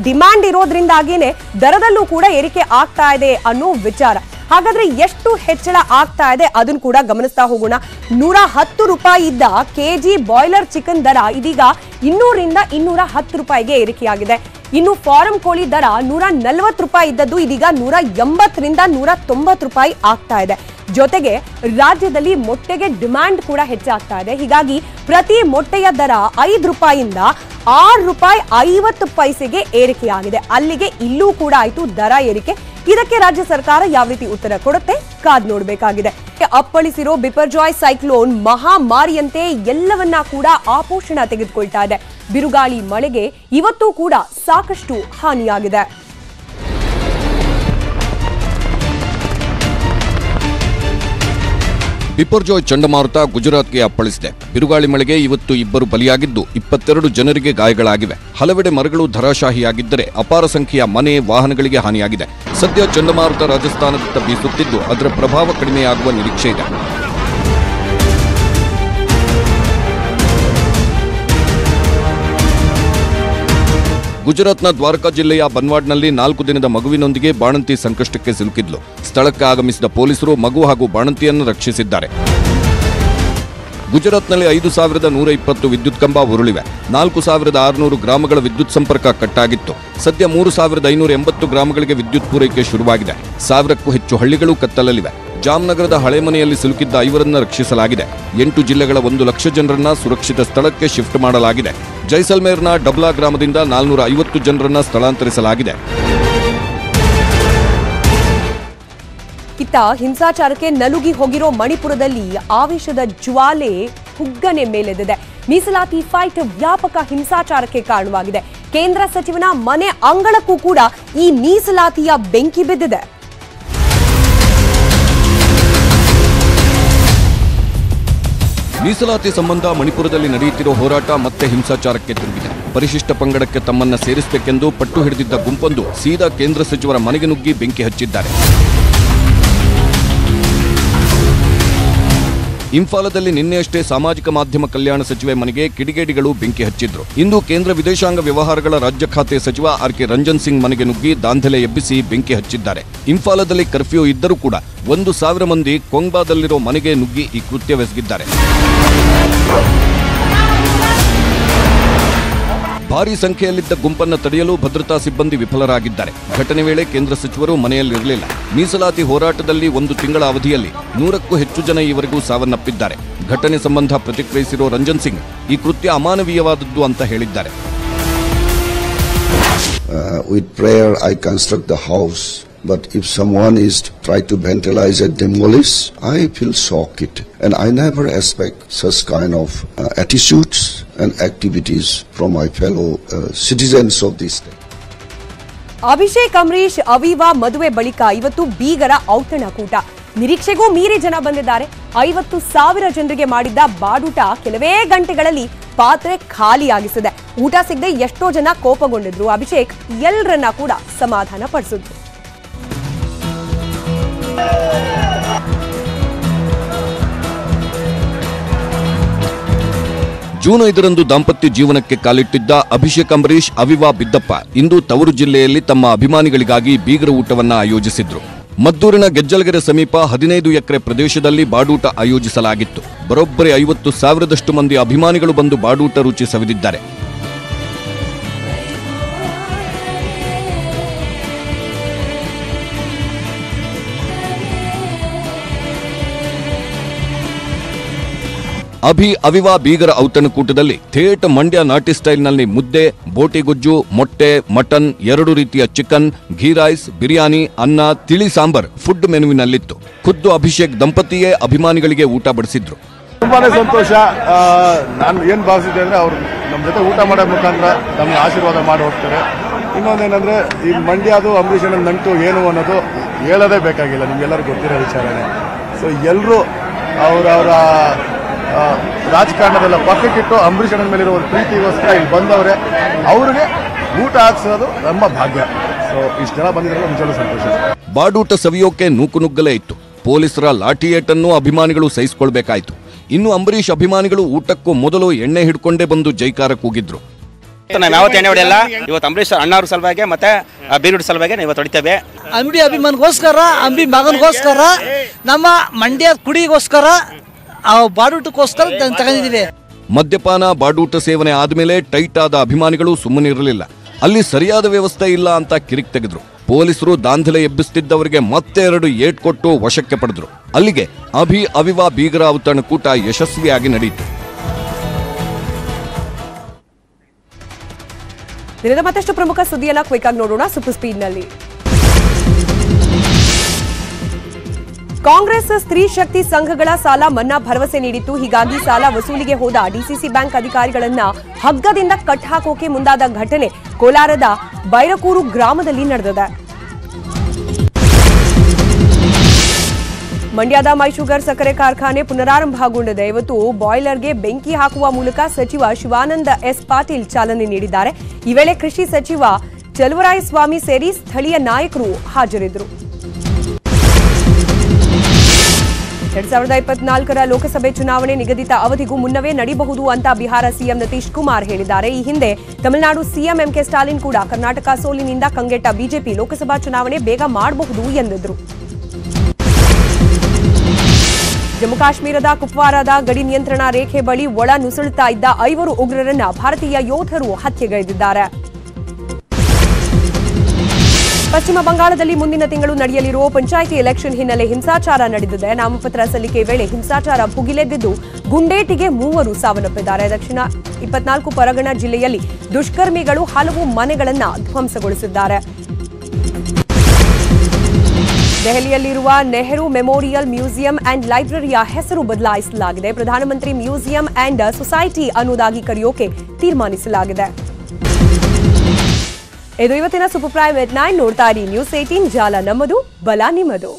ಡಿಮ್ಯಾಂಡ್ ಇರೋದ್ರಿಂದಾಗಿನೇ ದರದಲ್ಲೂ ಕೂಡ ಏರಿಕೆ ಆಗ್ತಾ ಇದೆ ಅನ್ನೋ ವಿಚಾರ. ಹಾಗಾದ್ರೆ ಎಷ್ಟು ಹೆಚ್ಚಳ ಆಗ್ತಾ ಇದೆ ಅದನ್ನು ಕೂಡ ಗಮನಿಸ್ತಾ ಹೋಗೋಣ. 110 ರೂಪಾಯಿ ಇದ್ದ ಕೆಜಿ ಬಾಯ್ಲರ್ ಚಿಕನ್ ದರ ಇದೀಗ 200ರಿಂದ 210 ರೂಪಾಯಿಗೆ ಏರಿಕೆಯಾಗಿದೆ. ಇನ್ನು ಫಾರಂ ಕೋಳಿ ದರ 140 ರೂಪಾಯಿ ಇದ್ದದ್ದು ಇದೀಗ 180ರಿಂದ 190 ರೂಪಾಯಿ ಆಗ್ತಾ ಇದೆ. ಜೊತೆಗೆ ರಾಜ್ಯದಲ್ಲಿ ಮೊಟ್ಟೆಗೆ ಡಿಮ್ಯಾಂಡ್ ಕೂಡ ಹೆಚ್ಚಾಗ್ತಾ ಇದೆ. ಹೀಗಾಗಿ ಪ್ರತಿ ಮೊಟ್ಟೆಯ ದರ 5 ರೂಪಾಯಿಯಿಂದ 6 ರೂಪಾಯಿ 50 ಪೈಸೆಗೆ ಏರಿಕೆಯಾಗಿದೆ. ಅಲ್ಲಿಗೆ ಇಲ್ಲೂ ಕೂಡ ಆಯ್ತು ದರ ಏರಿಕೆ. ಇದಕ್ಕೆ ರಾಜ್ಯ ಸರ್ಕಾರ ಯಾವ ರೀತಿ ಉತ್ತರ ಕೊಡುತ್ತೆ ಕಾದ್ ನೋಡಬೇಕಾಗಿದೆ. ಅಪ್ಪಳಿಸಿರೋ ಬಿಪರ್ಜಾಯ್ ಸೈಕ್ಲೋನ್ ಮಹಾಮಾರಿಯಂತೆ ಎಲ್ಲವನ್ನ ಕೂಡ ಆಪೋಷಣ ತೆಗೆದುಕೊಳ್ತಾ ಇದೆ. ಬಿರುಗಾಳಿ ಮಳೆಗೆ ಇವತ್ತೂ ಕೂಡ ಸಾಕಷ್ಟು ಹಾನಿಯಾಗಿದೆ. ಬಿಪರ್ಜಾಯ್ ಚಂಡಮಾರುತ ಗುಜರಾತ್ಗೆ ಅಪ್ಪಳಿಸಿದೆ. ಬಿರುಗಾಳಿ ಮಳೆಗೆ ಇವತ್ತು 2 ಬಲಿಯಾಗಿದ್ದು 22 ಜನರಿಗೆ ಗಾಯಗಳಾಗಿವೆ. ಹಲವೆಡೆ ಮರಗಳು ಧರಾಶಾಹಿಯಾಗಿದ್ದರೆ ಅಪಾರ ಸಂಖ್ಯೆಯ ಮನೆ, ವಾಹನಗಳಿಗೆ ಹಾನಿಯಾಗಿದೆ. ಸದ್ಯ ಚಂಡಮಾರುತ ರಾಜಸ್ಥಾನದತ್ತ ಬೀಸುತ್ತಿದ್ದು ಅದರ ಪ್ರಭಾವ ಕಡಿಮೆಯಾಗುವ ನಿರೀಕ್ಷೆ ಇದೆ. ಗುಜರಾತ್ನ ದ್ವಾರಕಾ ಜಿಲ್ಲೆಯ ಬನ್ವಾಡ್ನಲ್ಲಿ 4 ದಿನದ ಮಗುವಿನೊಂದಿಗೆ ಬಾಣಂತಿ ಸಂಕಷ್ಟಕ್ಕೆ ಸಿಲುಕಿದ್ಲು. ಸ್ಥಳಕ್ಕೆ ಆಗಮಿಸಿದ ಪೊಲೀಸರು ಮಗು ಹಾಗೂ ಬಾಣಂತಿಯನ್ನು ರಕ್ಷಿಸಿದ್ದಾರೆ. ಗುಜರಾತ್ನಲ್ಲಿ 5,120 ವಿದ್ಯುತ್ ಕಂಬ ಉರುಳಿವೆ. 4,600 ಗ್ರಾಮಗಳ ವಿದ್ಯುತ್ ಸಂಪರ್ಕ ಕಟ್ಟಾಗಿತ್ತು. ಸದ್ಯ 3,580 ಗ್ರಾಮಗಳಿಗೆ ವಿದ್ಯುತ್ ಪೂರೈಕೆ ಶುರುವಾಗಿದೆ. 1,000ಕ್ಕೂ ಹೆಚ್ಚು ಹಳ್ಳಿಗಳು ಕತ್ತಲಲ್ಲಿವೆ. ಜಾಮ್ನಗರದ ಹಳೆ ಮನೆಯಲ್ಲಿ ಸಿಲುಕಿದ್ದ 5ರನ್ನ ರಕ್ಷಿಸಲಾಗಿದೆ. 8 ಜಿಲ್ಲೆಗಳ 1 ಲಕ್ಷ ಜನರನ್ನ ಸುರಕ್ಷಿತ ಸ್ಥಳಕ್ಕೆ ಶಿಫ್ಟ್ ಮಾಡಲಾಗಿದೆ. ಜೈಸಲ್ಮೇರ್ನ ಡಬ್ಲಾ ಗ್ರಾಮದಿಂದ 450 ಜನರನ್ನ ಸ್ಥಳಾಂತರಿಸಲಾಗಿದೆ. ಇತ್ತ ಹಿಂಸಾಚಾರಕ್ಕೆ ನಲುಗಿ ಹೋಗಿರೋ ಮಣಿಪುರದಲ್ಲಿ ಆವೇಶದ ಜ್ವಾಲೆ ಹುಗ್ಗನೆ ಮೇಲೆದ್ದಿದೆ. ಮೀಸಲಾತಿ ಫೈಟ್ ವ್ಯಾಪಕ ಹಿಂಸಾಚಾರಕ್ಕೆ ಕಾರಣವಾಗಿದೆ. ಕೇಂದ್ರ ಸಚಿವನ ಮನೆ ಅಂಗಳಕ್ಕೂ ಕೂಡ ಈ ಮೀಸಲಾತಿಯ ಬೆಂಕಿ ಬಿದ್ದಿದೆ. ಮೀಸಲಾತಿ ಸಂಬಂಧ ಮಣಿಪುರದಲ್ಲಿ ನಡೆಯುತ್ತಿರುವ ಹೋರಾಟ ಮತ್ತೆ ಹಿಂಸಾಚಾರಕ್ಕೆ ತಿರುಗಿದೆ. ಪರಿಶಿಷ್ಟ ಪಂಗಡಕ್ಕೆ ತಮ್ಮನ್ನ ಸೇರಿಸಬೇಕೆಂದು ಪಟ್ಟು ಹಿಡಿದಿದ್ದ ಗುಂಪೊಂದು ಸೀದಾ ಕೇಂದ್ರ ಸಚಿವರ ಮನೆಗೆ ನುಗ್ಗಿ ಬೆಂಕಿ ಹಚ್ಚಿದ್ದಾರೆ. ಇಂಫಾಲದಲ್ಲಿ ನಿನ್ನೆಯಷ್ಟೇ ಸಾಮಾಜಿಕ ಮಾಧ್ಯಮ ಕಲ್ಯಾಣ ಸಚಿವೆ ಮನೆಗೆ ಕಿಡಿಗೇಡಿಗಳು ಬೆಂಕಿ ಹಚ್ಚಿದ್ರು. ಇಂದು ಕೇಂದ್ರ ವಿದೇಶಾಂಗ ವ್ಯವಹಾರಗಳ ರಾಜ್ಯ ಖಾತೆ ಸಚಿವ ಆರ್.ಕೆ. ರಂಜನ್ ಸಿಂಗ್ ಮನೆಗೆ ನುಗ್ಗಿ ದಾಂಧಲೆ ಎಬ್ಬಿಸಿ ಬೆಂಕಿ ಹಚ್ಚಿದ್ದಾರೆ. ಇಂಫಾಲದಲ್ಲಿ ಕರ್ಫ್ಯೂ ಇದ್ದರೂ ಕೂಡ 1,000 ಮಂದಿ ಕೊಂಗ್ಬಾದಲ್ಲಿರೋ ಮನೆಗೆ ನುಗ್ಗಿ ಈ ಕೃತ್ಯವೆಸಗಿದ್ದಾರೆ. ಭಾರೀ ಸಂಖ್ಯೆಯಲ್ಲಿದ್ದ ಗುಂಪನ್ನು ತಡೆಯಲು ಭದ್ರತಾ ಸಿಬ್ಬಂದಿ ವಿಫಲರಾಗಿದ್ದಾರೆ. ಘಟನೆ ವೇಳೆ ಕೇಂದ್ರ ಸಚಿವರು ಮನೆಯಲ್ಲಿರಲಿಲ್ಲ. ಮೀಸಲಾತಿ ಹೋರಾಟದಲ್ಲಿ 1 ತಿಂಗಳ ಅವಧಿಯಲ್ಲಿ 100ಕ್ಕೂ ಹೆಚ್ಚು ಜನ ಈವರೆಗೂ ಸಾವನ್ನಪ್ಪಿದ್ದಾರೆ. ಘಟನೆ ಸಂಬಂಧ ಪ್ರತಿಕ್ರಿಯಿಸಿರೋ ರಂಜನ್ ಸಿಂಗ್ ಈ ಕೃತ್ಯ ಅಮಾನವೀಯವಾದದ್ದು ಅಂತ ಹೇಳಿದ್ದಾರೆ. With prayer I construct the house, but if someone is try to vandalize and demolish, I feel shocked, and I never expect such kind of attitudes and activities from my fellow citizens of this state. Abhishek Ambareesh Aviva ಮದುವೆ ಬಳಿಕ ಇವತ್ತು ಬೀಗರ ಔತಣಕೂಟ. ನಿರೀಕ್ಷೆಗೂ ಮೀರಿ ಜನ ಬಂದಿದ್ದಾರೆ. 50,000 ಜನರಿಗೆ ಮಾಡಿದ್ದ ಬಾಡೂಟ ಕೆಲವೇ ಗಂಟೆಗಳಲ್ಲಿ ಪಾತ್ರೆ ಖಾಲಿಯಾಗಿಸಿದೆ. ಊಟ ಸಿಗದೆ ಎಷ್ಟೋ ಜನ ಕೋಪಗೊಂಡಿದ್ರು. ಅಭಿಷೇಕ್ ಎಲ್ಲರನ್ನ ಕೂಡ ಸಮಾಧಾನ ಪಡಿಸಿದ್ರು. ಜೂನ್ 5ರಂದು ದಾಂಪತ್ಯ ಜೀವನಕ್ಕೆ ಕಾಲಿಟ್ಟಿದ್ದ ಅಭಿಷೇಕ್ ಅಂಬರೀಶ್, ಅವಿವಾ ಬಿದ್ದಪ್ಪ ಇಂದು ತವರು ಜಿಲ್ಲೆಯಲ್ಲಿ ತಮ್ಮ ಅಭಿಮಾನಿಗಳಿಗಾಗಿ ಬೀಗರ ಊಟವನ್ನ ಆಯೋಜಿಸಿದ್ರು. ಮದ್ದೂರಿನ ಗೆಜ್ಜಲಗೆರೆ ಸಮೀಪ 15 ಎಕರೆ ಪ್ರದೇಶದಲ್ಲಿ ಬಾಡೂಟ ಆಯೋಜಿಸಲಾಗಿತ್ತು. ಬರೋಬ್ಬರಿ 50,000ದಷ್ಟು ಮಂದಿ ಅಭಿಮಾನಿಗಳು ಬಂದು ಬಾಡೂಟ ರುಚಿ ಸವಿದಿದ್ದಾರೆ. ಅವಿವಾ ಬೀಗರ ಔತಣಕೂಟದಲ್ಲಿ ಥೇಟ್ ಮಂಡ್ಯ ನಾಟಿ ಸ್ಟೈಲ್ನಲ್ಲಿ ಮುದ್ದೆ, ಬೋಟಿಗೊಜ್ಜು, ಮೊಟ್ಟೆ, ಮಟನ್, 2 ರೀತಿಯ ಚಿಕನ್, ಘೀ ರೈಸ್, ಬಿರಿಯಾನಿ, ಅನ್ನ, ತಿಳಿ ಸಾಂಬಾರ್ ಫುಡ್ ಮೆನುವಿನಲ್ಲಿತ್ತು. ಖುದ್ದು ಅಭಿಷೇಕ್ ದಂಪತಿಯೇ ಅಭಿಮಾನಿಗಳಿಗೆ ಊಟ ಬಡಿಸಿದ್ರು. ತುಂಬಾನೇ ಸಂತೋಷ. ನಾನು ಏನ್ ಭಾವಿಸಿದೆ ಅಂದ್ರೆ ಅವ್ರು ನಮ್ಮ ಜೊತೆ ಊಟ ಮಾಡೋ ಮುಖಾಂತರ ನಮ್ಗೆ ಆಶೀರ್ವಾದ ಮಾಡಿ ಹೋಗ್ತಾರೆ. ಇನ್ನೊಂದೇನಂದ್ರೆ ಈ ಮಂಡ್ಯದು ಅಂಬರೀಷನ ನಂಟು ಏನು ಅನ್ನೋದು ಹೇಳೋದೇ ಬೇಕಾಗಿಲ್ಲ, ನಿಮ್ಗೆಲ್ಲರೂ ಗೊತ್ತಿರೋ ವಿಚಾರನೇ. ಸೊ ಎಲ್ಲರೂ ಅವರವರ ರಾಜಕಾರಣದೆಲ್ಲ ಪಕ್ಕಕ್ಕಿಟ್ಟು ಅಂಬರೀಷನ ಮೇಲಿರೋ ಒಂದು ಪ್ರೀತಿಗೋಸ್ಕರ ಇಲ್ಲಿ ಬಂದವ್ರೆ. ಅವ್ರಿಗೆ ಊಟ ಹಾಕ್ಸೋದು ನಮ್ಮ ಭಾಗ್ಯ. ಸೊ ಇಷ್ಟು ಜನ ಬಂದಿದ್ರೆ ನಿಜವಾಗ್ಲೂ ಸಂತೋಷ. ಬಾಡೂಟ ಸವಿಯೋಕೆ ನೂಕುನುಗ್ಗಲೇ ಇತ್ತು. ಪೊಲೀಸರ ಲಾಠಿಯೇಟನ್ನು ಅಭಿಮಾನಿಗಳು ಸಹಿಸಿಕೊಳ್ಬೇಕಾಯ್ತು. ಇನ್ನು ಅಂಬರೀಷ್ ಅಭಿಮಾನಿಗಳು ಊಟಕ್ಕೂ ಮೊದಲು ಎಣ್ಣೆ ಹಿಡ್ಕೊಂಡೇ ಬಂದು ಜೈಕಾರ ಕೂಗಿದ್ರು. ನಾವು ಯಾವತ್ತು ಎಣ್ಣೆ ಹೊಡೆಯಲ್ಲ. ಇವತ್ತು ಅಂಬರೀಷ್ ಅಣ್ಣವ್ರ ಸಲುವಾಗಿ ಮತ್ತೆ ಬೀರುಡ್ ಸಲುವಾಗಿ ನಾವು ಇವತ್ತು ಹೊಡಿತೇವೆ. ಅಂಬಿ ಅಭಿಮಾನಿಗೋಸ್ಕರ, ಅಂಬಿ ಮಗನಿಗೋಸ್ಕರ, ನಮ್ಮ ಮಂಡ್ಯ ಕುಡಿಗೋಸ್ಕರ, ಬಾಡೂಟಕ್ಕೋಸ್ಕರ ತಗೊಂಡಿದ್ದೀವಿ. ಮದ್ಯಪಾನ, ಬಾಡೂಟ ಸೇವನೆ ಆದ್ಮೇಲೆ ಟೈಟ್ ಆದ ಅಭಿಮಾನಿಗಳು ಸುಮ್ಮನಿರಲಿಲ್ಲ. ಅಲ್ಲಿ ಸರಿಯಾದ ವ್ಯವಸ್ಥೆ ಇಲ್ಲ ಅಂತ ಕಿರಿಕ್ ತೆಗೆದ್ರು. ಪೊಲೀಸರು ದಾಂಧಲೆ ಎಬ್ಬಿಸುತ್ತಿದ್ದವರಿಗೆ ಮತ್ತೆ 2 ಏಟ್ ಕೊಟ್ಟು ವಶಕ್ಕೆ ಪಡೆದ್ರು. ಅಲ್ಲಿಗೆ ಅವಿವಾ ಬೀಗರ ಔತಣಕೂಟ ಯಶಸ್ವಿಯಾಗಿ ನಡೆಯಿತು. ದಿನದ ಮತ್ತಷ್ಟು ಪ್ರಮುಖ ಸುದ್ದಿಯನ್ನ ಕ್ವಿಕ್ ಆಗಿ ನೋಡೋಣ ಸೂಪರ್ ಸ್ಪೀಡ್ನಲ್ಲಿ. ಕಾಂಗ್ರೆಸ್ ಸ್ತ್ರೀ ಶಕ್ತಿ ಸಂಘಗಳ ಸಾಲ ಮನ್ನಾ ಭರವಸೆ ನೀಡಿತ್ತು. ಹೀಗಾಗಿ ಸಾಲ ವಸೂಲಿಗೆ ಹೋದ ಡಿಸಿಸಿ ಬ್ಯಾಂಕ್ ಅಧಿಕಾರಿಗಳನ್ನ ಹಗ್ಗದಿಂದ ಕಟ್ ಹಾಕೋಕೆ ಮುಂದಾದ ಘಟನೆ ಕೋಲಾರದ ಬೈರಕೂರು ಗ್ರಾಮದಲ್ಲಿ ನಡೆದಿದೆ. ಮಂಡ್ಯದ ಮೈಶುಗರ್ ಸಕ್ಕರೆ ಕಾರ್ಖಾನೆ ಪುನರಾರಂಭಗೊಂಡಿದೆ. ಇವತ್ತು ಬಾಯ್ಲರ್ಗೆ ಬೆಂಕಿ ಹಾಕುವ ಮೂಲಕ ಸಚಿವ ಶಿವಾನಂದ ಎಸ್ ಪಾಟೀಲ್ ಚಾಲನೆ ನೀಡಿದ್ದಾರೆ. ಈ ವೇಳೆ ಕೃಷಿ ಸಚಿವ ಚಲುವರಾಯಸ್ವಾಮಿ ಸೇರಿ ಸ್ಥಳೀಯ ನಾಯಕರು ಹಾಜರಿದ್ದರು. 2024ರ ಲೋಕಸಭೆ ಚುನಾವಣೆ ನಿಗದಿತ ಅವಧಿಗೂ ಮುನ್ನವೇ ನಡೆಯಬಹುದು ಅಂತ ಬಿಹಾರ ಸಿಎಂ ನಿತೀಶ್ ಕುಮಾರ್ ಹೇಳಿದ್ದಾರೆ. ಈ ಹಿಂದೆ ತಮಿಳುನಾಡು ಸಿಎಂ ಎಂಕೆ ಸ್ಟಾಲಿನ್ ಕೂಡ ಕರ್ನಾಟಕ ಸೋಲಿನಿಂದ ಕಂಗೆಟ್ಟ ಬಿಜೆಪಿ ಲೋಕಸಭಾ ಚುನಾವಣೆ ಬೇಗ ಮಾಡಬಹುದು ಎಂದಿದ್ರು. ಜಮ್ಮು ಕಾಶ್ಮೀರದ ಕುಪ್ವಾರದ ಗಡಿ ನಿಯಂತ್ರಣ ರೇಖೆ ಬಳಿ ಒಳ ನುಸುಳುತ್ತಾ ಇದ್ದ 5 ಉಗ್ರರನ್ನ ಭಾರತೀಯ ಯೋಧರು ಹತ್ಯೆಗೈದಿದ್ದಾರೆ. ಪಶ್ಚಿಮ ಬಂಗಾಳದಲ್ಲಿ ಮುಂದಿನ ತಿಂಗಳು ನಡೆಯಲಿರುವ ಪಂಚಾಯಿತಿ ಎಲೆಕ್ಷನ್ ಹಿನ್ನೆಲೆ ಹಿಂಸಾಚಾರ ನಡೆದಿದೆ. ನಾಮಪತ್ರ ಸಲ್ಲಿಕೆ ವೇಳೆ ಹಿಂಸಾಚಾರ ಭುಗಿಲೆದ್ದಿದ್ದು ಗುಂಡೇಟಿಗೆ 3 ಸಾವನ್ನಪ್ಪಿದ್ದಾರೆ. ದಕ್ಷಿಣ 24 ಪರಗಣ ಜಿಲ್ಲೆಯಲ್ಲಿ ದುಷ್ಕರ್ಮಿಗಳು ಹಲವು ಮನೆಗಳನ್ನು ಧ್ವಂಸಗೊಳಿಸಿದ್ದಾರೆ. ದೆಹಲಿಯಲ್ಲಿರುವ ನೆಹರು ಮೆಮೋರಿಯಲ್ ಮ್ಯೂಸಿಯಂ ಅಂಡ್ ಲೈಬ್ರರಿಯ ಹೆಸರು ಬದಲಾಯಿಸಲಾಗಿದೆ. ಪ್ರಧಾನಮಂತ್ರಿ ಮ್ಯೂಸಿಯಂ ಅಂಡ್ ಸೊಸೈಟಿ ಅನ್ನೋದಾಗಿ ಕರೆಯೋಕೆ ತೀರ್ಮಾನಿಸಲಾಗಿದೆ. ಇದು ಇವತ್ತಿನ ಸೂಪರ್ ಪ್ರೈಮ್ ಎಟ್ 9. ನೋಡ್ತಾ ಇರಿ ನ್ಯೂಸ್ 18, ಜಾಲ ನಮ್ಮದು, ಬಲ ನಿಮ್ಮದು.